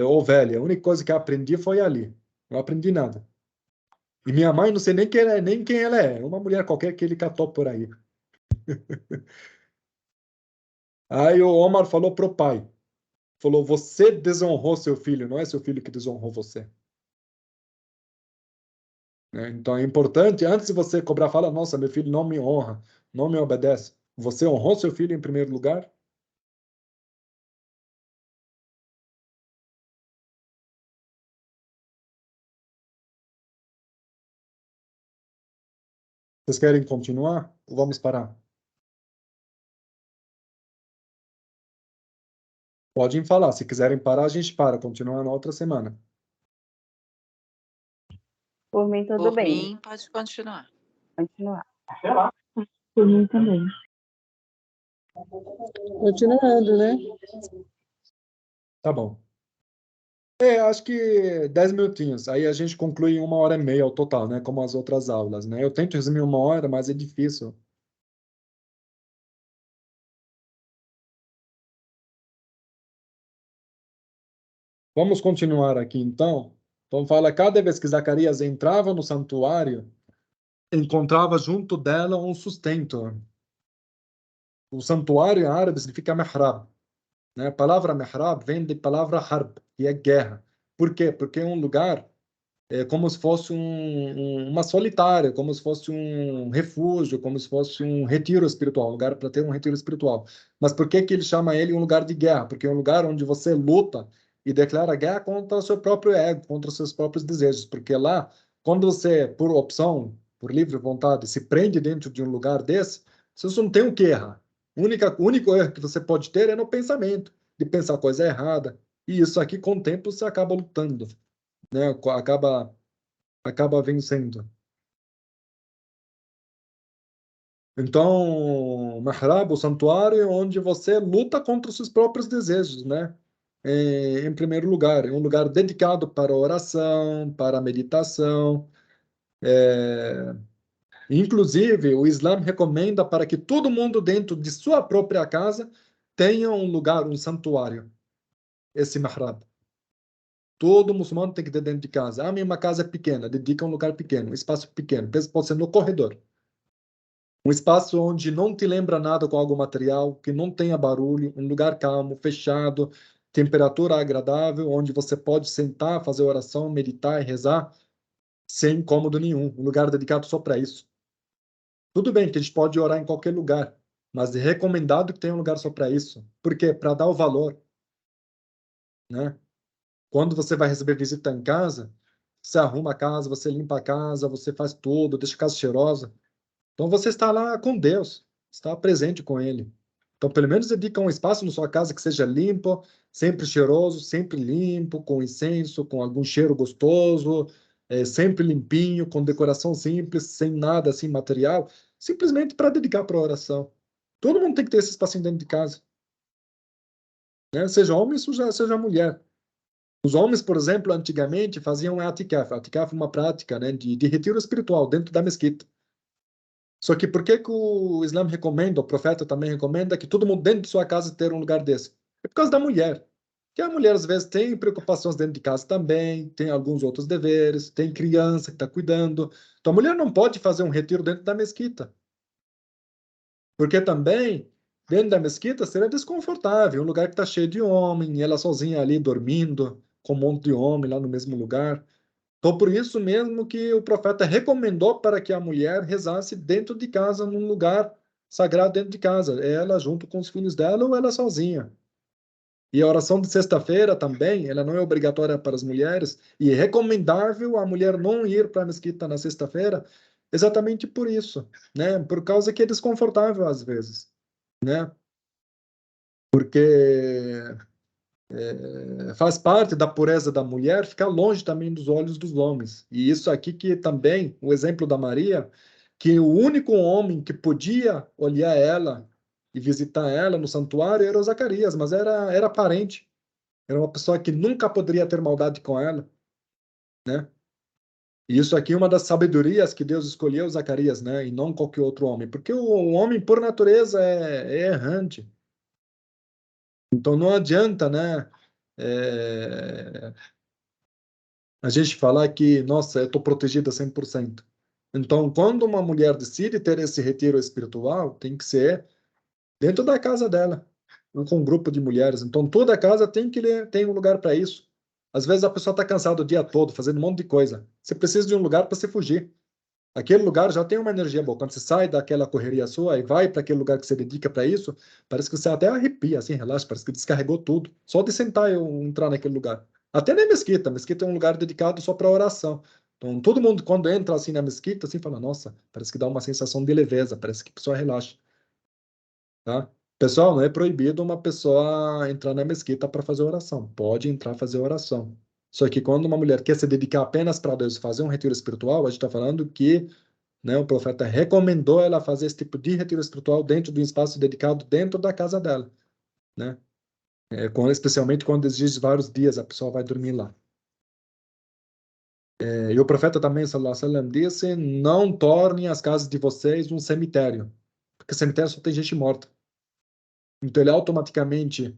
ovelha. A única coisa que eu aprendi foi ali. Não aprendi nada. E minha mãe, não sei nem quem ela é, nem quem ela é. Uma mulher qualquer que ele catou por aí. Aí o Omar falou pro pai. Falou: você desonrou seu filho, não é seu filho que desonrou você. né? Então é importante, antes de você cobrar, fala, nossa, meu filho não me honra, não me obedece. Você honrou seu filho em primeiro lugar? Vocês querem continuar? Ou vamos parar? Podem falar. Se quiserem parar, a gente para. Continua na outra semana. Por mim, tudo Por bem. mim, pode continuar. Continuar. Por mim também. Continuando, né? Tá bom. Acho que 10 minutinhos. Aí a gente conclui em 1h30 ao total, né? Como as outras aulas, né? Eu tento resumir 1 hora, mas é difícil. Vamos continuar aqui, então. Então, fala, cada vez que Zacarias entrava no santuário, encontrava junto dela um sustento. O santuário em árabe significa mihrab, né? A palavra mihrab vem de palavra harb, que é guerra. Por quê? Porque é um lugar como se fosse uma solitária, como se fosse um refúgio, como se fosse um retiro espiritual, um lugar para ter um retiro espiritual. Mas por que que ele chama ele um lugar de guerra? Porque é um lugar onde você luta e declara guerra contra o seu próprio ego, contra os seus próprios desejos. Porque lá, quando você, por opção, por livre vontade, se prende dentro de um lugar desse, você não tem o que errar. O único erro que você pode ter é no pensamento, de pensar coisa errada. E isso aqui, com o tempo, você acaba lutando, né? Acaba vencendo. Então, Mahrab, o santuário, é onde você luta contra os seus próprios desejos, né? Em primeiro lugar, é um lugar dedicado para oração, para meditação. Inclusive, o Islã recomenda para que todo mundo dentro de sua própria casa tenha um lugar, um santuário, esse Mahrab. Todo muçulmano tem que ter dentro de casa. A minha casa é pequena, dedica um lugar pequeno, um espaço pequeno. Pode ser no corredor. Um espaço onde não te lembra nada com algo material, que não tenha barulho, um lugar calmo, fechado, temperatura agradável, onde você pode sentar, fazer oração, meditar e rezar sem incômodo nenhum. Um lugar dedicado só para isso. Tudo bem que a gente pode orar em qualquer lugar, mas é recomendado que tenha um lugar só para isso. Por quê? Para dar o valor, né? Quando você vai receber visita em casa, você arruma a casa, você limpa a casa, você faz tudo, deixa a casa cheirosa. Então você está lá com Deus, está presente com Ele. Então, pelo menos dedica um espaço na sua casa que seja limpo, sempre cheiroso, sempre limpo, com incenso, com algum cheiro gostoso, sempre limpinho, com decoração simples, sem nada assim material, simplesmente para dedicar para a oração. Todo mundo tem que ter esse espacinho dentro de casa, né? Seja homem, seja mulher. Os homens, por exemplo, antigamente faziam atikaf. Atikaf é uma prática, né, de retiro espiritual dentro da mesquita. Só que por que que o Islã recomenda, o profeta também recomenda, que todo mundo dentro de sua casa ter um lugar desse? É por causa da mulher. Que a mulher, às vezes, tem preocupações dentro de casa também, tem alguns outros deveres, tem criança que está cuidando. Então, a mulher não pode fazer um retiro dentro da mesquita. Porque também, dentro da mesquita, seria desconfortável. Um lugar que está cheio de homem, e ela sozinha ali dormindo, com um monte de homem lá no mesmo lugar. Então, por isso mesmo que o profeta recomendou para que a mulher rezasse dentro de casa, num lugar sagrado dentro de casa, ela junto com os filhos dela ou ela sozinha. E a oração de sexta-feira também, ela não é obrigatória para as mulheres e é recomendável a mulher não ir para a mesquita na sexta-feira, exatamente por isso, né? Por causa que é desconfortável às vezes, né? Porque faz parte da pureza da mulher ficar longe também dos olhos dos homens. E isso aqui que também, o exemplo da Maria, que o único homem que podia olhar ela e visitar ela no santuário era o Zacarias, mas era parente, era uma pessoa que nunca poderia ter maldade com ela, né? E isso aqui é uma das sabedorias que Deus escolheu Zacarias, né? E não qualquer outro homem, porque o homem, por natureza, é errante. Então não adianta, né? É, a gente falar que, nossa, eu estou protegida 100%. Então, quando uma mulher decide ter esse retiro espiritual, tem que ser dentro da casa dela, ou com um grupo de mulheres. Então, toda casa tem um lugar para isso. Às vezes a pessoa está cansada o dia todo, fazendo um monte de coisa. Você precisa de um lugar para você fugir. Aquele lugar já tem uma energia boa. Quando você sai daquela correria sua e vai para aquele lugar que você dedica para isso, parece que você até arrepia, assim, relaxa, parece que descarregou tudo. Só de sentar e entrar naquele lugar. Até na mesquita. A mesquita é um lugar dedicado só para oração. Então, todo mundo, quando entra assim na mesquita, assim, fala, nossa, parece que dá uma sensação de leveza, parece que a pessoa relaxa. Tá? Pessoal, não é proibido uma pessoa entrar na mesquita para fazer oração. Pode entrar fazer oração. Só que quando uma mulher quer se dedicar apenas para Deus, fazer um retiro espiritual, a gente está falando que, né, o profeta recomendou ela fazer esse tipo de retiro espiritual dentro de um espaço dedicado dentro da casa dela, né? Especialmente quando exige vários dias, a pessoa vai dormir lá. E o profeta também, sallallahu alaihi wasallam, disse: não tornem as casas de vocês um cemitério, porque cemitério só tem gente morta. Então ele automaticamente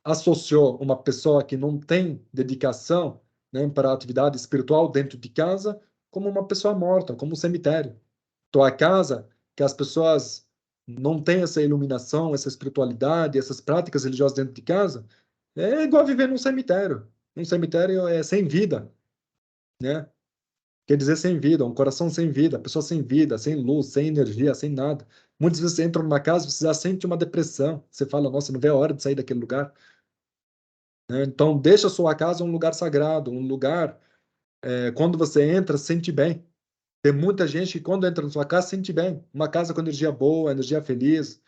associou uma pessoa que não tem dedicação, né, para a atividade espiritual dentro de casa como uma pessoa morta, como um cemitério. Então a casa que as pessoas não têm essa iluminação, essa espiritualidade, essas práticas religiosas dentro de casa, é igual viver num cemitério. Um cemitério é sem vida, né? Quer dizer sem vida, um coração sem vida, pessoa sem vida, sem luz, sem energia, sem nada. Muitas vezes você entra numa casa, você já sente uma depressão. Você fala, nossa, não vê a hora de sair daquele lugar, né? Então, deixa a sua casa um lugar sagrado, um lugar, quando você entra, sente bem. Tem muita gente que quando entra na sua casa, sente bem. Uma casa com energia boa, energia feliz,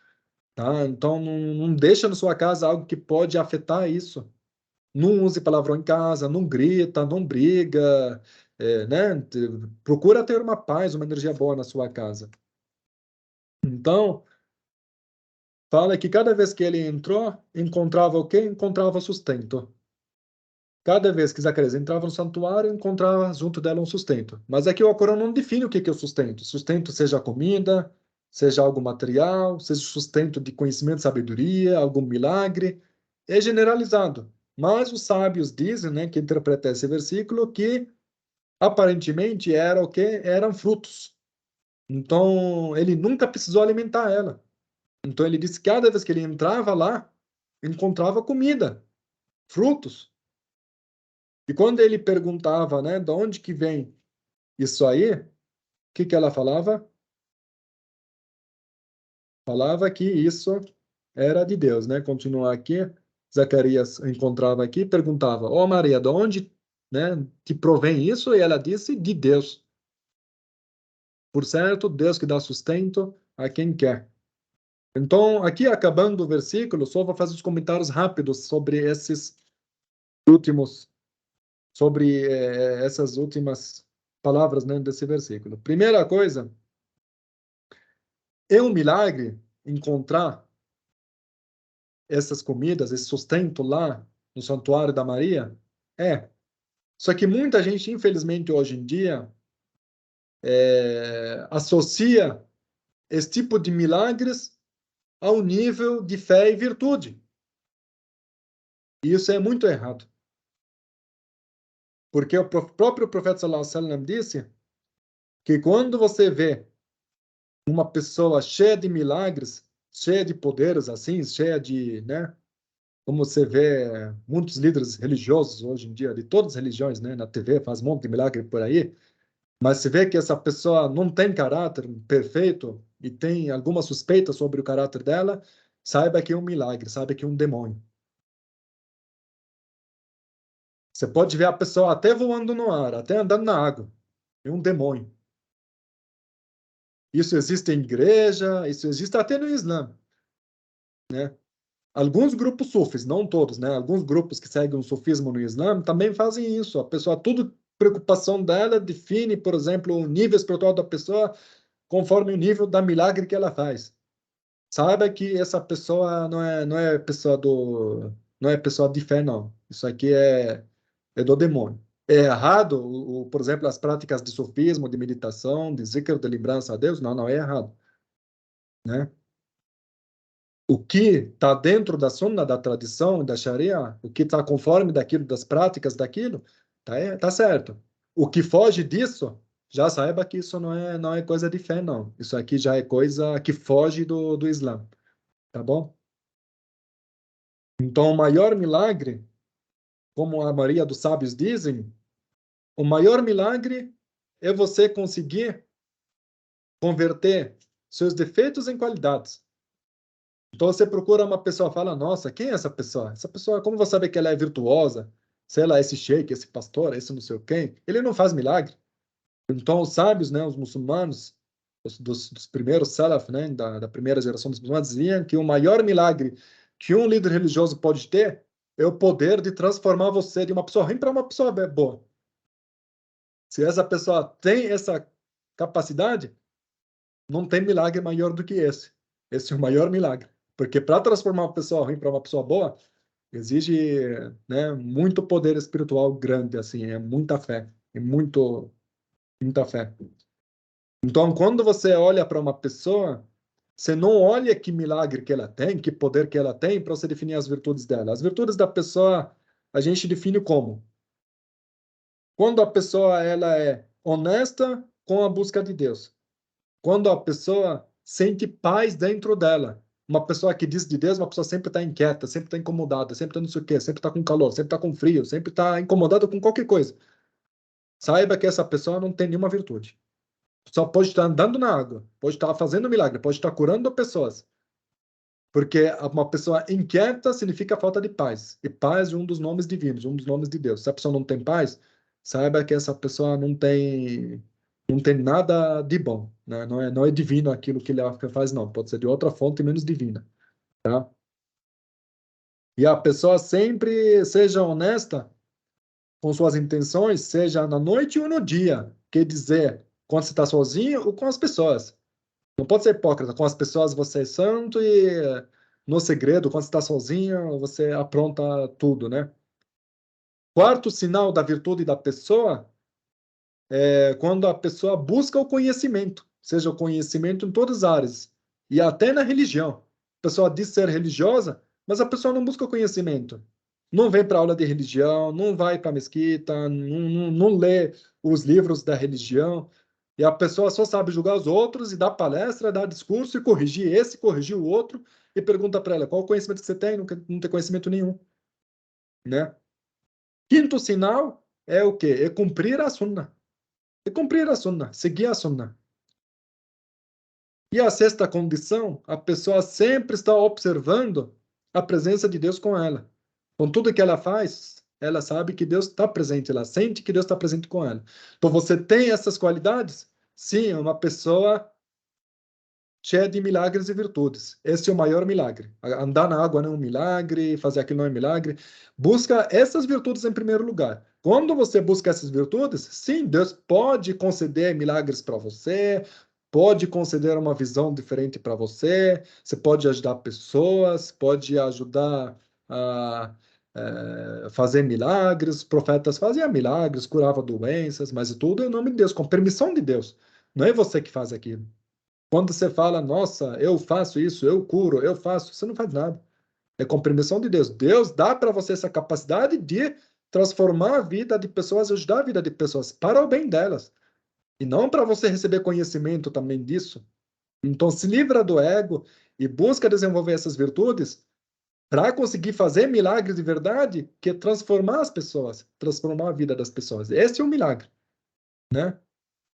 tá? Então, não deixa na sua casa algo que pode afetar isso. Não use palavrão em casa, não grita, não briga, né? Procura ter uma paz, uma energia boa na sua casa. Então, fala que cada vez que ele entrou, encontrava o quê? Encontrava sustento. Cada vez que Zacarias entrava no santuário, encontrava junto dela um sustento. Mas aqui o Alcorão não define o que é o sustento. Sustento seja comida, seja algo material, seja sustento de conhecimento, sabedoria, algum milagre. É generalizado. Mas os sábios dizem, né, que interpretam esse versículo, que aparentemente era o quê? Eram frutos. Então, ele nunca precisou alimentar ela. Então, ele disse que cada vez que ele entrava lá, encontrava comida, frutos. E quando ele perguntava, né, de onde que vem isso aí, o que que ela falava? Falava que isso era de Deus, né? Continuar aqui, Zacarias encontrava aqui, perguntava: "Ó Maria, de onde, né, te provém isso?" E ela disse: "De Deus." Por certo, Deus que dá sustento a quem quer. Então, aqui acabando o versículo, só vou fazer os comentários rápidos sobre esses últimos, sobre essas últimas palavras, né, desse versículo. Primeira coisa, é um milagre encontrar essas comidas, esse sustento lá no Santuário da Maria? É. Só que muita gente, infelizmente, hoje em dia, associa esse tipo de milagres ao nível de fé e virtude. E isso é muito errado. Porque o próprio profeta sallallahu alaihi wasallam disse que quando você vê uma pessoa cheia de milagres, cheia de poderes assim, cheia de, né, como você vê muitos líderes religiosos hoje em dia, de todas as religiões, né, na TV, faz um monte de milagre por aí, mas se vê que essa pessoa não tem caráter perfeito e tem alguma suspeita sobre o caráter dela, saiba que é um milagre, saiba que é um demônio. Você pode ver a pessoa até voando no ar, até andando na água. É um demônio. Isso existe em igreja, isso existe até no Islã, né? Alguns grupos sufis, não todos, né? Alguns grupos que seguem o sufismo no Islã também fazem isso. A pessoa, tudo preocupação dela define, por exemplo, o nível espiritual da pessoa conforme o nível da milagre que ela faz. Saiba que essa pessoa não é pessoa não é pessoa de fé, não. Isso aqui é do demônio. É errado, por exemplo, as práticas de sufismo, de meditação, de zikr, de lembrança a Deus? Não, não é errado, né? O que está dentro da sunna, da tradição, da sharia, o que está conforme daquilo, das práticas daquilo, tá certo. O que foge disso, já saiba que isso não é coisa de fé, não. Isso aqui já é coisa que foge do Islã, tá bom? Então, o maior milagre como a maioria dos sábios dizem, o maior milagre é você conseguir converter seus defeitos em qualidades. Então você procura uma pessoa, fala, nossa, quem é essa pessoa? Essa pessoa, como você sabe que ela é virtuosa? Sei lá, esse sheik, esse pastor, esse não sei o quem. Ele não faz milagre. Então os sábios, né, os muçulmanos, dos primeiros salaf, né, da primeira geração dos muçulmanos, diziam que o maior milagre que um líder religioso pode ter é o poder de transformar você de uma pessoa ruim para uma pessoa boa. Se essa pessoa tem essa capacidade, não tem milagre maior do que esse. Esse é o maior milagre. Porque para transformar uma pessoa ruim para uma pessoa boa, exige, né, muito poder espiritual grande, assim, é muita fé, é muita fé. Então, quando você olha para uma pessoa, você não olha que milagre que ela tem, que poder que ela tem, para você definir as virtudes dela. As virtudes da pessoa, a gente define como? Quando a pessoa ela é honesta com a busca de Deus. Quando a pessoa sente paz dentro dela. Uma pessoa que diz de Deus, uma pessoa sempre está inquieta, sempre está incomodada, sempre está não sei o quê, sempre está com calor, sempre está com frio, sempre está incomodada com qualquer coisa. Saiba que essa pessoa não tem nenhuma virtude. Só pode estar andando na água, pode estar fazendo milagre, pode estar curando pessoas. Porque uma pessoa inquieta significa falta de paz. E paz é um dos nomes divinos, um dos nomes de Deus. Se a pessoa não tem paz, saiba que essa pessoa não tem nada de bom, né? Não é divino aquilo que ele faz, não. Pode ser de outra fonte menos divina, tá? E a pessoa sempre seja honesta com suas intenções, seja na noite ou no dia. Quer dizer, quando você está sozinho ou com as pessoas. Não pode ser hipócrita. Com as pessoas você é santo e no segredo, quando você está sozinho, você apronta tudo, né? Quarto sinal da virtude da pessoa é quando a pessoa busca o conhecimento, seja o conhecimento em todas as áreas, e até na religião. A pessoa diz ser religiosa, mas a pessoa não busca o conhecimento. Não vem para aula de religião, não vai para a mesquita, não lê os livros da religião. E a pessoa só sabe julgar os outros e dar palestra, dar discurso e corrigir esse, corrigir o outro, e pergunta para ela qual o conhecimento que você tem, não tem conhecimento nenhum, né? Quinto sinal é o quê? É cumprir a sunna. É cumprir a sunna, seguir a sunna. E a sexta condição, a pessoa sempre está observando a presença de Deus com ela. Com tudo que ela faz, ela sabe que Deus está presente, ela sente que Deus está presente com ela. Então você tem essas qualidades? Sim, é uma pessoa cheia de milagres e virtudes. Esse é o maior milagre. Andar na água não é um milagre, fazer aquilo não é um milagre. Busca essas virtudes em primeiro lugar. Quando você busca essas virtudes, sim, Deus pode conceder milagres para você, pode conceder uma visão diferente para você, você pode ajudar pessoas, pode ajudar a fazer milagres. Os profetas faziam milagres, curavam doenças, mas tudo em nome de Deus, com permissão de Deus. Não é você que faz aquilo. Quando você fala, nossa, eu faço isso, eu curo, eu faço, você não faz nada. É com permissão de Deus. Deus dá para você essa capacidade de transformar a vida de pessoas, ajudar a vida de pessoas para o bem delas. E não para você receber conhecimento também disso. Então, se livra do ego e busca desenvolver essas virtudes para conseguir fazer milagres de verdade, que é transformar as pessoas, transformar a vida das pessoas. Esse é um milagre, né?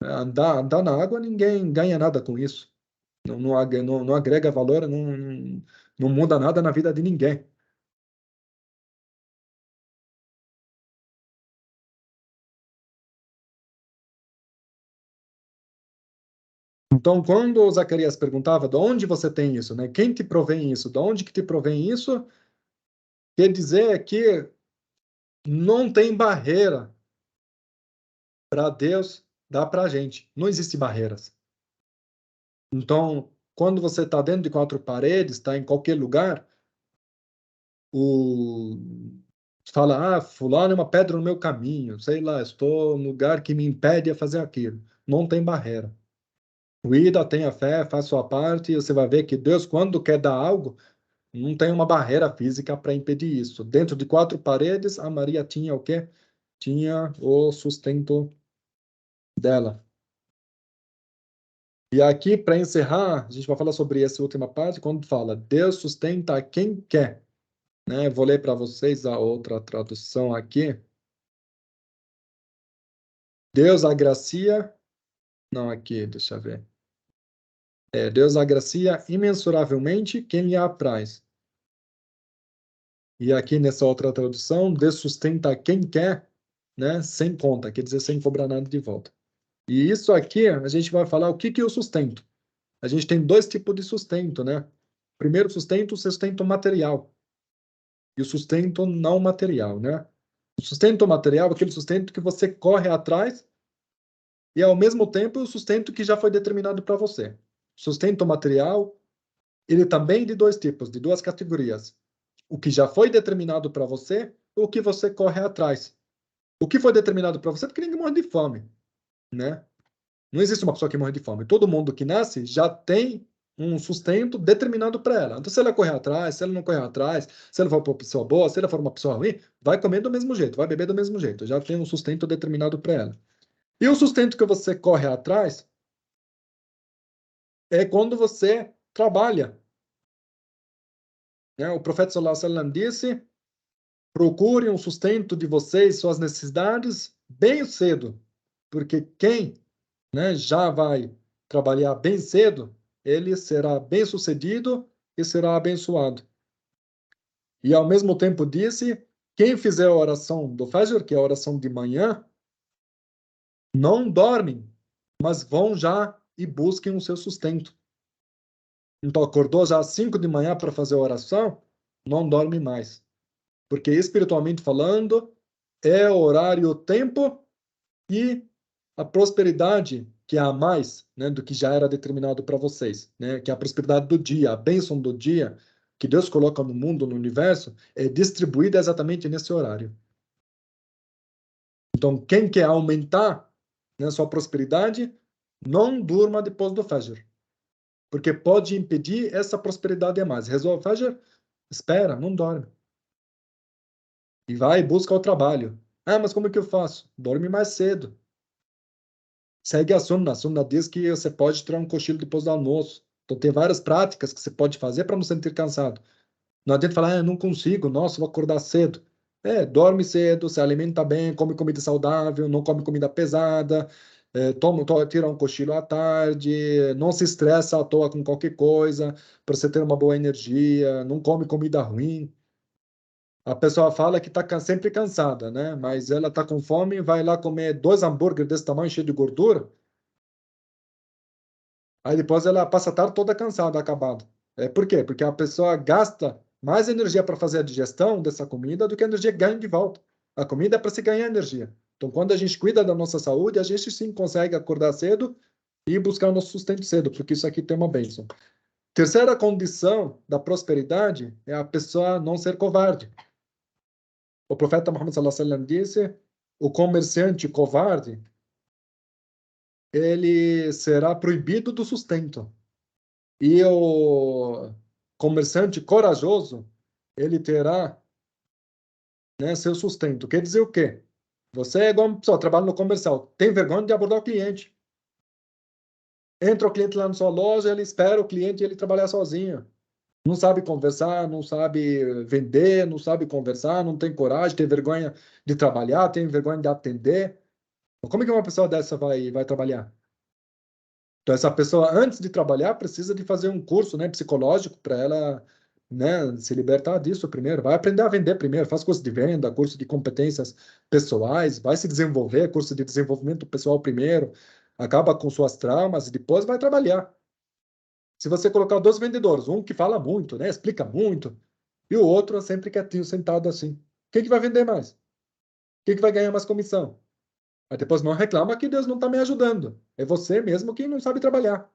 Andar na água, ninguém ganha nada com isso. Não agrega valor, não muda nada na vida de ninguém. Então, quando Zacarias perguntava de onde você tem isso, né? Quem te provém isso? De onde que te provém isso? Quer dizer que não tem barreira para Deus dar para a gente. Não existem barreiras. Então, quando você está dentro de quatro paredes, está em qualquer lugar, o fala, fulano é uma pedra no meu caminho, sei lá, estou no lugar que me impede a fazer aquilo. Não tem barreira. Cuida, tenha fé, faça sua parte, e você vai ver que Deus, quando quer dar algo, não tem uma barreira física para impedir isso. Dentro de quatro paredes, a Maria tinha o quê? Tinha o sustento dela. E aqui, para encerrar, a gente vai falar sobre essa última parte, quando fala, Deus sustenta quem quer. né? Vou ler para vocês a outra tradução aqui. Deus agracia... Não, aqui, deixa eu ver. Deus agracia imensuravelmente quem lhe apraz. E aqui nessa outra tradução, Deus sustenta quem quer, né? Sem conta, quer dizer, sem cobrar nada de volta. E isso aqui, a gente vai falar o que que é o sustento. A gente tem dois tipos de sustento, né? Primeiro sustento, o sustento material. E o sustento não material, né? O sustento material é aquele sustento que você corre atrás e, ao mesmo tempo, o sustento que já foi determinado para você. Sustento material, ele também é de dois tipos, de duas categorias. O que já foi determinado para você ou o que você corre atrás. O que foi determinado para você, porque ninguém morre de fome, né? Não existe uma pessoa que morre de fome. Todo mundo que nasce já tem um sustento determinado para ela. Então, se ela correr atrás, se ela não correr atrás, se ela for uma pessoa boa, se ela for uma pessoa ruim, vai comer do mesmo jeito, vai beber do mesmo jeito. Já tem um sustento determinado para ela. E o sustento que você corre atrás é quando você trabalha. Né? O profeta sallallahu alaihi wasallam disse: procurem o sustento de vocês, suas necessidades, bem cedo, porque quem, né, já vai trabalhar bem cedo, ele será bem-sucedido e será abençoado. E ao mesmo tempo disse: quem fizer a oração do Fajr, que é a oração de manhã, não dormem, mas vão já e busquem o seu sustento. Então, acordou já às 5 de manhã para fazer a oração, não dorme mais. Porque, espiritualmente falando, é o horário, o tempo e a prosperidade que há mais, né, do que já era determinado para vocês, né, que é a prosperidade do dia, a bênção do dia que Deus coloca no mundo, no universo, é distribuída exatamente nesse horário. Então, quem quer aumentar, né, sua prosperidade, não durma depois do Fajr, porque pode impedir essa prosperidade a mais. Rezou o Fajr, espera, não dorme. E vai e busca o trabalho. Ah, mas como é que eu faço? Dorme mais cedo. Segue a Sunna. A Sunna diz que você pode tirar um cochilo depois do almoço. Então, tem várias práticas que você pode fazer para não se sentir cansado. Não adianta falar, eu não consigo, nossa, vou acordar cedo. Dorme cedo, se alimenta bem, come comida saudável, não come comida pesada, tira um cochilo à tarde, não se estressa à toa com qualquer coisa, para você ter uma boa energia, não come comida ruim. A pessoa fala que está sempre cansada, né? Mas ela está com fome, vai lá comer 2 hambúrgueres desse tamanho, cheio de gordura. Aí depois ela passa a tarde toda cansada, acabada. Por quê? Porque a pessoa gasta mais energia para fazer a digestão dessa comida do que a energia que ganha de volta. A comida é para se ganhar energia. Então, quando a gente cuida da nossa saúde, a gente sim consegue acordar cedo e buscar o nosso sustento cedo, porque isso aqui tem uma bênção. Terceira condição da prosperidade é a pessoa não ser covarde. O profeta Muhammad sallallahu alaihi wasallam disse: o comerciante covarde, ele será proibido do sustento. E o comerciante corajoso, ele terá, né, seu sustento. Quer dizer o quê? Você é igual uma pessoa, trabalha no comercial, tem vergonha de abordar o cliente. Entra o cliente lá na sua loja, ele espera o cliente e ele trabalhar sozinho. Não sabe conversar, não sabe vender, não sabe conversar, não tem coragem, tem vergonha de trabalhar, tem vergonha de atender. Como é que uma pessoa dessa vai trabalhar? Então, essa pessoa, antes de trabalhar, precisa de fazer um curso, né, psicológico para ela, né, se libertar disso primeiro. Vai aprender a vender primeiro, faz curso de venda, curso de competências pessoais, vai se desenvolver, curso de desenvolvimento pessoal primeiro, acaba com suas traumas e depois vai trabalhar. Se você colocar 2 vendedores, um que fala muito, né, explica muito, e o outro sempre quietinho, sentado assim, quem que vai vender mais? Quem que vai ganhar mais comissão? Aí depois não reclama que Deus não está me ajudando. É você mesmo que não sabe trabalhar.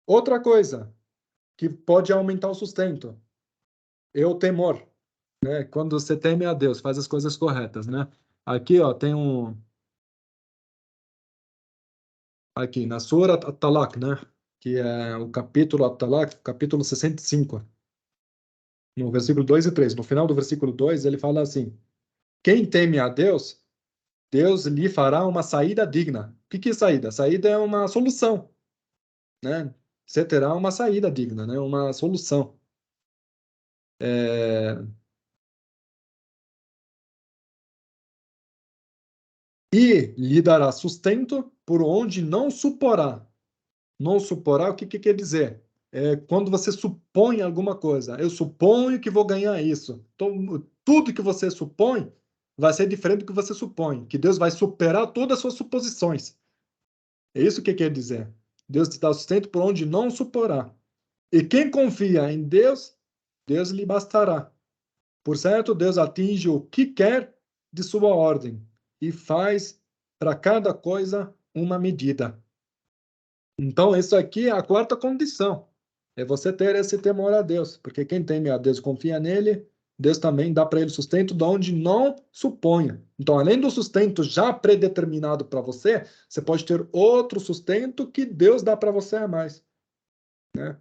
Outra coisa que pode aumentar o sustento é o temor, né? Quando você teme a Deus, faz as coisas corretas, né? Aqui, ó, tem aqui na Sura At-Talaq, né? Que é o capítulo At-Talaq, capítulo 65, no versículo 2 e 3. No final do versículo 2, ele fala assim: quem teme a Deus, Deus lhe fará uma saída digna. O que que é saída? Saída é uma solução, né? Você terá uma saída digna, né? Uma solução. E lhe dará sustento por onde não suporá. Não suporá, o que quer dizer? É quando você supõe alguma coisa. Eu suponho que vou ganhar isso. Então, tudo que você supõe vai ser diferente do que você supõe. Que Deus vai superar todas as suas suposições. É isso que quer dizer. Deus te dá sustento por onde não suporá. E quem confia em Deus, Deus lhe bastará. Por certo, Deus atinge o que quer de sua ordem e faz para cada coisa uma medida. Então, isso aqui é a quarta condição. É você ter esse temor a Deus. Porque quem teme a Deus e confia nele, Deus também dá para ele sustento de onde não suponha. Então, além do sustento já predeterminado para você, você pode ter outro sustento que Deus dá para você a mais, né?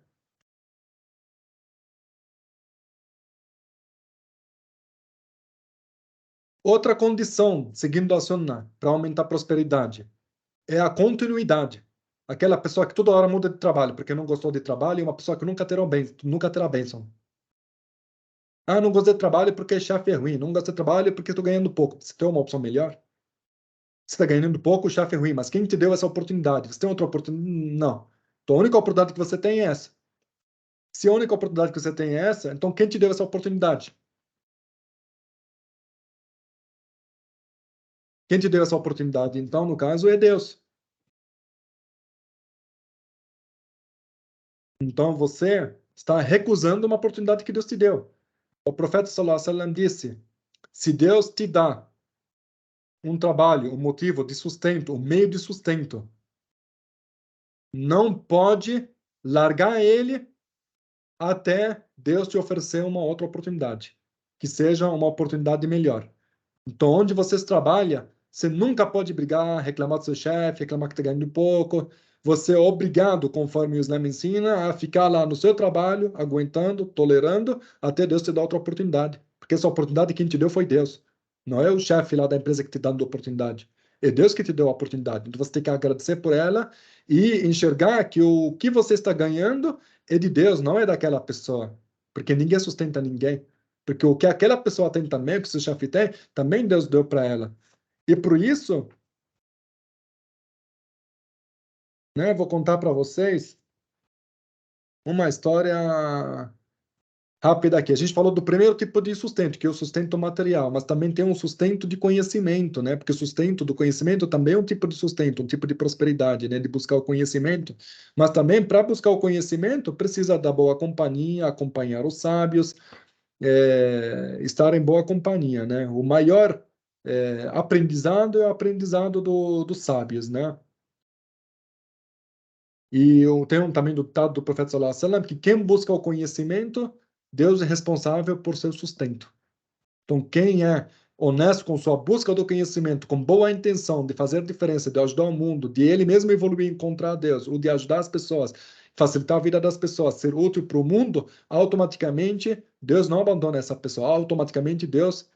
Outra condição, seguindo a Sunnah, para aumentar a prosperidade, é a continuidade. Aquela pessoa que toda hora muda de trabalho porque não gostou de trabalho, e uma pessoa que nunca terá bênção. Ah, não gostei de trabalho porque chefe é ruim. Não gostei de trabalho porque estou ganhando pouco. Você tem uma opção melhor? Você está ganhando pouco, o chefe é ruim. Mas quem te deu essa oportunidade? Você tem outra oportunidade? Não. Então, a única oportunidade que você tem é essa. Se a única oportunidade que você tem é essa, então quem te deu essa oportunidade? Quem te deu essa oportunidade? Então, no caso, é Deus. Então, você está recusando uma oportunidade que Deus te deu. O profeta sallallahu alaihi wasallam disse: se Deus te dá um trabalho, um motivo de sustento, um meio de sustento, não pode largar ele até Deus te oferecer uma outra oportunidade, que seja uma oportunidade melhor. Então, onde você trabalha, você nunca pode brigar, reclamar do seu chefe, reclamar que está ganhando pouco. Você é obrigado, conforme o Islã ensina, a ficar lá no seu trabalho, aguentando, tolerando, até Deus te dar outra oportunidade. Porque essa oportunidade quem te deu foi Deus. Não é o chefe lá da empresa que te dá a oportunidade. É Deus que te deu a oportunidade. Então você tem que agradecer por ela e enxergar que o que você está ganhando é de Deus, não é daquela pessoa. Porque ninguém sustenta ninguém. Porque o que aquela pessoa tem também, o que o seu chefe tem, também Deus deu para ela. E por isso, né, vou contar para vocês uma história rápida aqui. A gente falou do primeiro tipo de sustento, que é o sustento material, mas também tem um sustento de conhecimento, né? Porque o sustento do conhecimento também é um tipo de sustento, um tipo de prosperidade, né? De buscar o conhecimento. Mas também, para buscar o conhecimento, precisa da boa companhia, acompanhar os sábios, estar em boa companhia, né? O maior aprendizado é o aprendizado dos sábios, né? E eu tenho também do ditado do profeta sallallahu alaihi wasallam que quem busca o conhecimento, Deus é responsável por seu sustento. Então, quem é honesto com sua busca do conhecimento, com boa intenção de fazer diferença, de ajudar o mundo, de ele mesmo evoluir, encontrar Deus, ou de ajudar as pessoas, facilitar a vida das pessoas, ser útil para o mundo, automaticamente Deus não abandona essa pessoa. Automaticamente Deus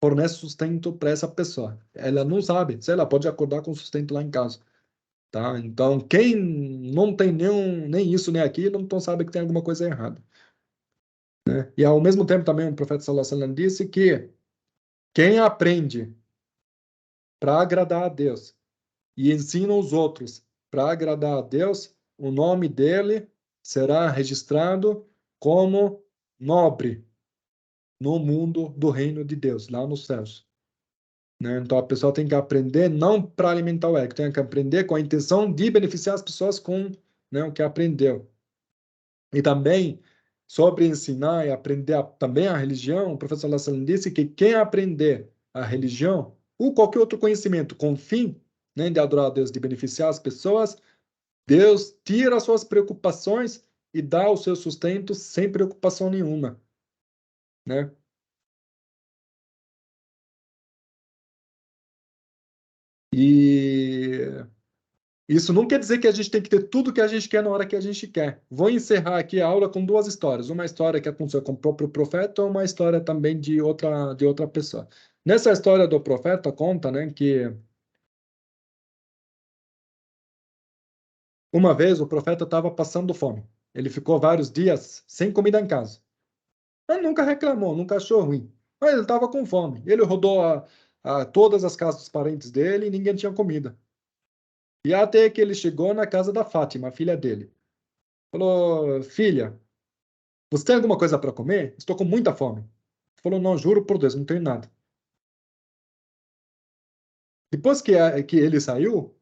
fornece sustento para essa pessoa. Ela não sabe, sei lá, pode acordar com sustento lá em casa. Tá? Então, quem não tem nem isso, nem aquilo, então sabe que tem alguma coisa errada. Né? E ao mesmo tempo também o profeta sallallahu alaihi wasallam disse que quem aprende para agradar a Deus e ensina os outros para agradar a Deus, o nome dele será registrado como nobre no mundo do reino de Deus, lá nos céus. Né? Então a pessoa tem que aprender não para alimentar o ego, tem que aprender com a intenção de beneficiar as pessoas com, né, o que aprendeu. E também, sobre ensinar e aprender também a religião, o professor Lassalle disse que quem aprender a religião, ou qualquer outro conhecimento com o fim, né, de adorar a Deus, de beneficiar as pessoas, Deus tira as suas preocupações e dá o seu sustento sem preocupação nenhuma, né? E isso não quer dizer que a gente tem que ter tudo que a gente quer na hora que a gente quer. Vou encerrar aqui a aula com duas histórias. Uma história que aconteceu com o próprio profeta e uma história também de outra pessoa. Nessa história do profeta, conta, né, que uma vez o profeta estava passando fome. Ele ficou vários dias sem comida em casa. Mas nunca reclamou, nunca achou ruim. Mas ele estava com fome. Ele rodou todas as casas dos parentes dele e ninguém tinha comida. E até que ele chegou na casa da Fátima, a filha dele. Falou, filha, você tem alguma coisa para comer? Estou com muita fome. Falou, não, juro por Deus, não tenho nada. Depois que ele saiu,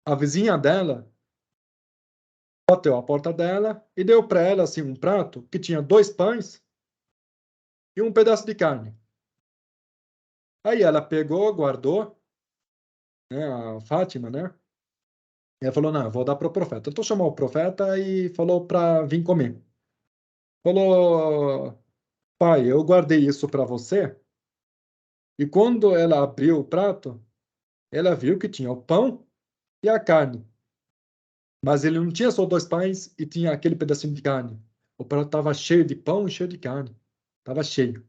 a vizinha dela bateu a porta dela e deu para ela assim um prato que tinha 2 pães e um pedaço de carne. Aí ela pegou, guardou, né, a Fátima, né? E ela falou, não, eu vou dar para o profeta. Então chamou o profeta e falou para vir comer. Falou, pai, eu guardei isso para você. E quando ela abriu o prato, ela viu que tinha o pão e a carne. Mas ele não tinha só 2 pães e tinha aquele pedacinho de carne. O prato estava cheio de pão e cheio de carne. Estava cheio.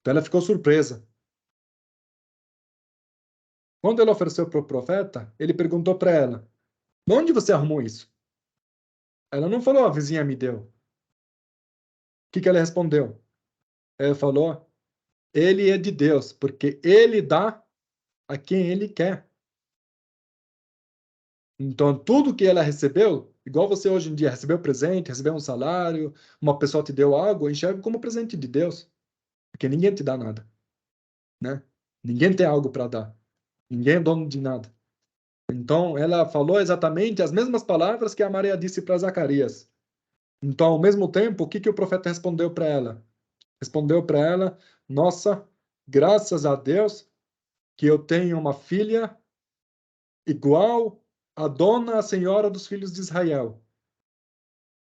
Então ela ficou surpresa. Quando ele ofereceu para o profeta, ele perguntou para ela: de onde você arrumou isso? Ela não falou, a vizinha me deu. O que ela respondeu? Ela falou: ele é de Deus, porque ele dá a quem ele quer. Então, tudo que ela recebeu, igual você hoje em dia recebeu presente, recebeu um salário, uma pessoa te deu algo, enxerga como presente de Deus, porque ninguém te dá nada, né? Ninguém tem algo para dar. Ninguém é dono de nada. Então, ela falou exatamente as mesmas palavras que a Maria disse para Zacarias. Então, ao mesmo tempo, o que o profeta respondeu para ela? Respondeu para ela: nossa, graças a Deus que eu tenho uma filha igual a dona, a senhora dos filhos de Israel,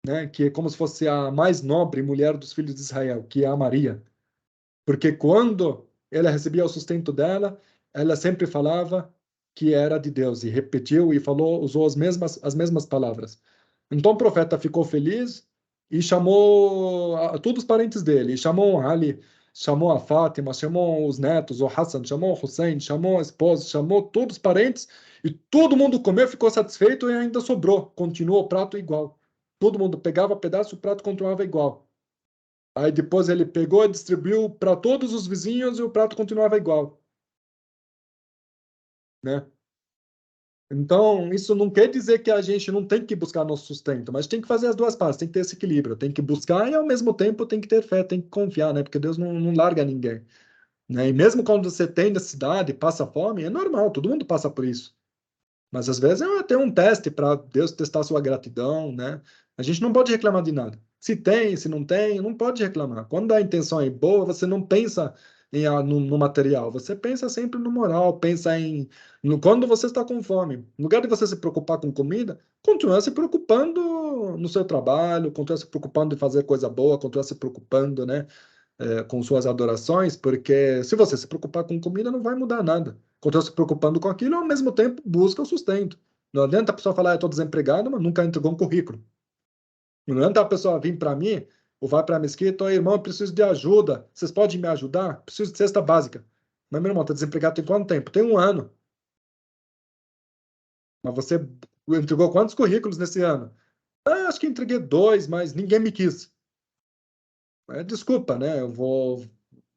né? Que é como se fosse a mais nobre mulher dos filhos de Israel, que é a Maria. Porque quando ela recebia o sustento dela, ela sempre falava que era de Deus e repetiu e falou, usou as mesmas palavras. Então o profeta ficou feliz e chamou todos os parentes dele, e chamou Ali, chamou a Fátima, chamou os netos, o Hassan, chamou o Hussein, chamou a esposa, chamou todos os parentes e todo mundo comeu, ficou satisfeito e ainda sobrou, continuou o prato igual. Todo mundo pegava pedaço, o prato continuava igual. Aí depois ele pegou e distribuiu para todos os vizinhos e o prato continuava igual, né? Então, isso não quer dizer que a gente não tem que buscar nosso sustento, mas tem que fazer as duas partes, tem que ter esse equilíbrio, tem que buscar e ao mesmo tempo tem que ter fé, tem que confiar, né? Porque Deus não larga ninguém, né? E mesmo quando você tem necessidade, passa fome, é normal, todo mundo passa por isso. Mas às vezes é até um teste para Deus testar sua gratidão, né? A gente não pode reclamar de nada. Se tem, se não tem, não pode reclamar. Quando a intenção é boa, você não pensa no material, você pensa sempre no moral, pensa quando você está com fome. No lugar de você se preocupar com comida, continua se preocupando no seu trabalho, continua se preocupando em fazer coisa boa, continua se preocupando, né? Com suas adorações, porque se você se preocupar com comida, não vai mudar nada. Continua se preocupando com aquilo, ao mesmo tempo busca o sustento. Não adianta a pessoa falar, eu estou desempregado, mas nunca entregou um currículo. Não adianta a pessoa vir para mim, ou vai para a mesquita, oi, irmão, eu preciso de ajuda, vocês podem me ajudar? Preciso de cesta básica. Mas, meu irmão, está desempregado tem quanto tempo? Tem 1 ano. Mas você entregou quantos currículos nesse ano? Ah, acho que entreguei 2, mas ninguém me quis. Desculpa, né?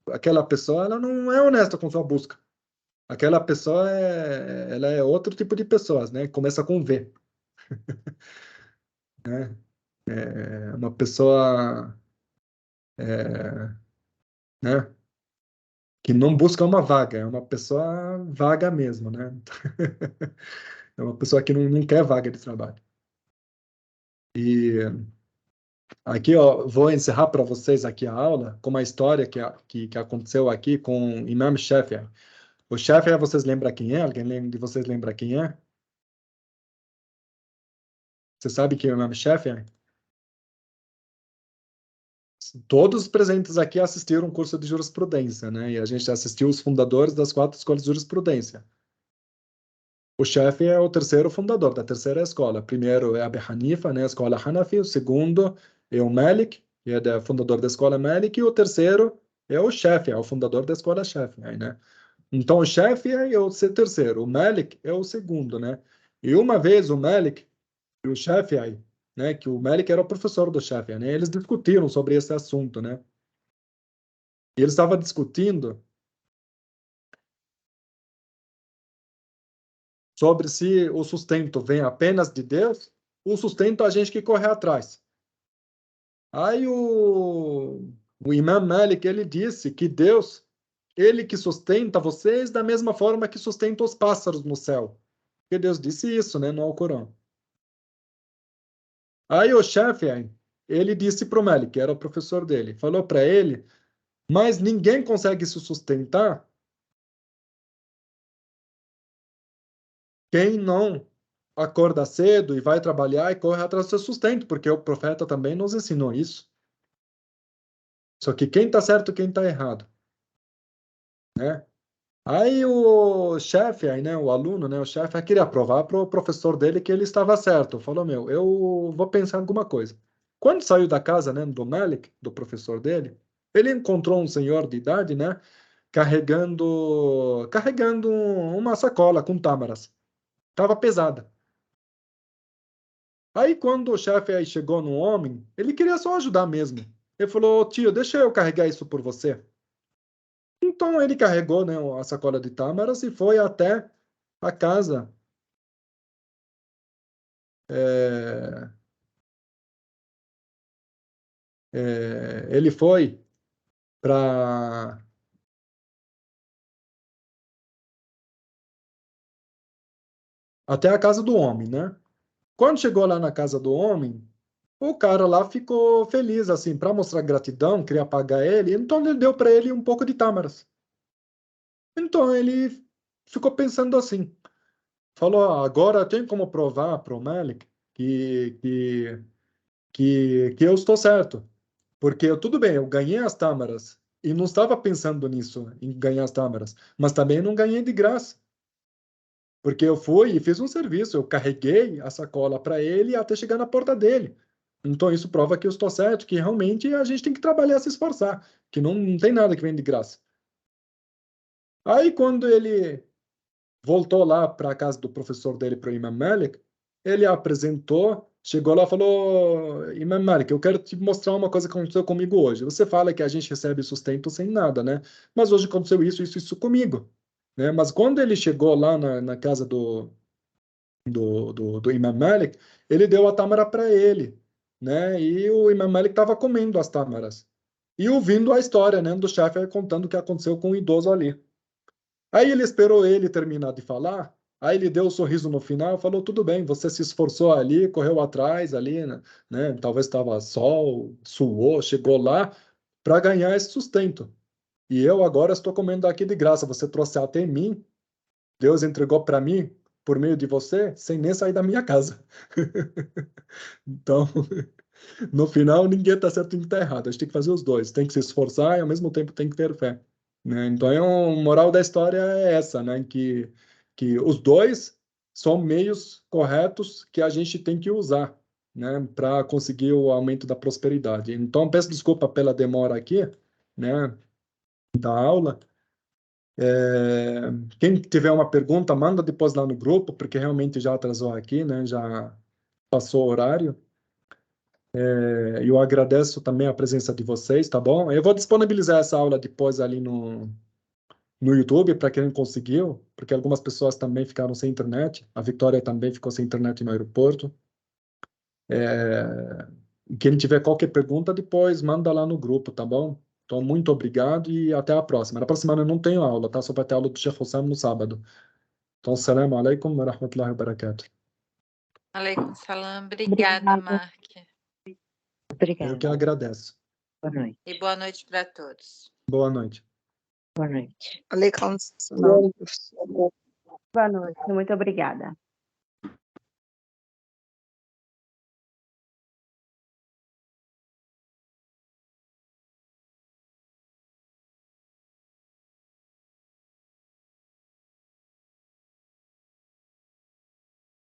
Aquela pessoa, ela não é honesta com sua busca. Aquela pessoa ela é outro tipo de pessoas, né? Começa com V, né? É uma pessoa, né? Que não busca uma vaga, é uma pessoa vaga mesmo, né? É uma pessoa que não quer vaga de trabalho. E aqui, ó, vou encerrar para vocês aqui a aula com uma história que aconteceu aqui com o Imam Shafi'i. O Shafi'i, vocês lembram quem é? Alguém de vocês lembra quem é? Você sabe quem é o Imam Shafi'i? Todos os presentes aqui assistiram um curso de jurisprudência, né? E a gente assistiu os fundadores das 4 escolas de jurisprudência. O chefe é o terceiro fundador da terceira escola. O primeiro é Abu Hanifa, né? A escola Hanafi. O segundo é o Malik, que é o fundador da escola Malik. E o terceiro é o chefe, é o fundador da escola Shafi'i, né? Então, o chefe é o terceiro. O Malik é o segundo, né? E uma vez o Malik e o Shafi'i né? Que o Malik era o professor do Shafi'i, né? Eles discutiram sobre esse assunto, né? E eles estavam discutindo sobre se o sustento vem apenas de Deus, o sustento a gente que corre atrás. Aí o Imam Malik, ele disse que Deus, ele que sustenta vocês da mesma forma que sustenta os pássaros no céu. Porque Deus disse isso, né, no Alcorão. Aí o Shafi'i, ele disse para o Malik, que era o professor dele, falou para ele, mas ninguém consegue se sustentar quem não acorda cedo e vai trabalhar e corre atrás do seu sustento, porque o profeta também nos ensinou isso. Só que quem está certo e quem está errado, né? Aí o chefe, aí, né, o aluno, né, o chefe, queria provar para o professor dele que ele estava certo. Falou, meu, eu vou pensar em alguma coisa. Quando saiu da casa, né, do Malik, do professor dele, ele encontrou um senhor de idade, né, carregando uma sacola com tâmaras. Tava pesada. Aí quando o chefe aí chegou no homem, ele queria só ajudar mesmo. Ele falou, tio, deixa eu carregar isso por você. Então ele carregou, né, a sacola de tâmaras e foi até a casa. É, ele foi para até a casa do homem, né? Quando chegou lá na casa do homem, o cara lá ficou feliz, assim, para mostrar gratidão, queria pagar ele, então ele deu para ele um pouco de tâmaras. Então ele ficou pensando assim, falou: "Ah, agora tem como provar para o Malik que eu estou certo. Porque tudo bem, eu ganhei as tâmaras e não estava pensando nisso, em ganhar as tâmaras, mas também não ganhei de graça. Porque eu fui e fiz um serviço, eu carreguei a sacola para ele até chegar na porta dele. Então isso prova que eu estou certo, que realmente a gente tem que trabalhar, se esforçar, que não tem nada que vem de graça. Aí quando ele voltou lá para a casa do professor dele, para o Imam Malik, ele apresentou, chegou lá e falou: Imam Malik, eu quero te mostrar uma coisa que aconteceu comigo hoje. Você fala que a gente recebe sustento sem nada, né? Mas hoje aconteceu isso comigo, né? Mas quando ele chegou lá na casa do Imam Malik, ele deu a tâmara para ele, né? E o Imam Malik estava comendo as tâmaras. E ouvindo a história, né, do chefe contando o que aconteceu com o idoso ali. Aí ele esperou ele terminar de falar, aí ele deu um sorriso no final, falou: tudo bem, você se esforçou ali, correu atrás ali, né? Talvez estava sol, suou, chegou lá para ganhar esse sustento. E eu agora estou comendo aqui de graça. Você trouxe até mim, Deus entregou para mim por meio de você, sem nem sair da minha casa. Então, no final, ninguém está certo e ninguém está errado. A gente tem que fazer os dois. Tem que se esforçar e, ao mesmo tempo, tem que ter fé, né? Então, moral da história é essa, né? Que os dois são meios corretos que a gente tem que usar, né? Para conseguir o aumento da prosperidade. Então, peço desculpa pela demora aqui, né? Da aula. Quem tiver uma pergunta, manda depois lá no grupo, porque realmente já atrasou aqui, né? Já passou o horário. Eu agradeço também a presença de vocês, tá bom? Eu vou disponibilizar essa aula depois ali no YouTube para quem conseguiu, porque algumas pessoas também ficaram sem internet. A Vitória também ficou sem internet no aeroporto. É, Quem tiver qualquer pergunta, depois manda lá no grupo, tá bom? Então, muito obrigado e até a próxima. Na próxima semana eu não tenho aula, tá? Só vai ter aula do Sheikh Hussam no sábado. Então, assalamu alaikum wa rahmatullahi wa barakatuh. Aleikum salam. Obrigada, Mark. Eu que Obrigada. agradeço. Boa noite. E boa noite para todos. Boa noite. Boa noite. Aleikum salam. Boa noite, muito obrigada.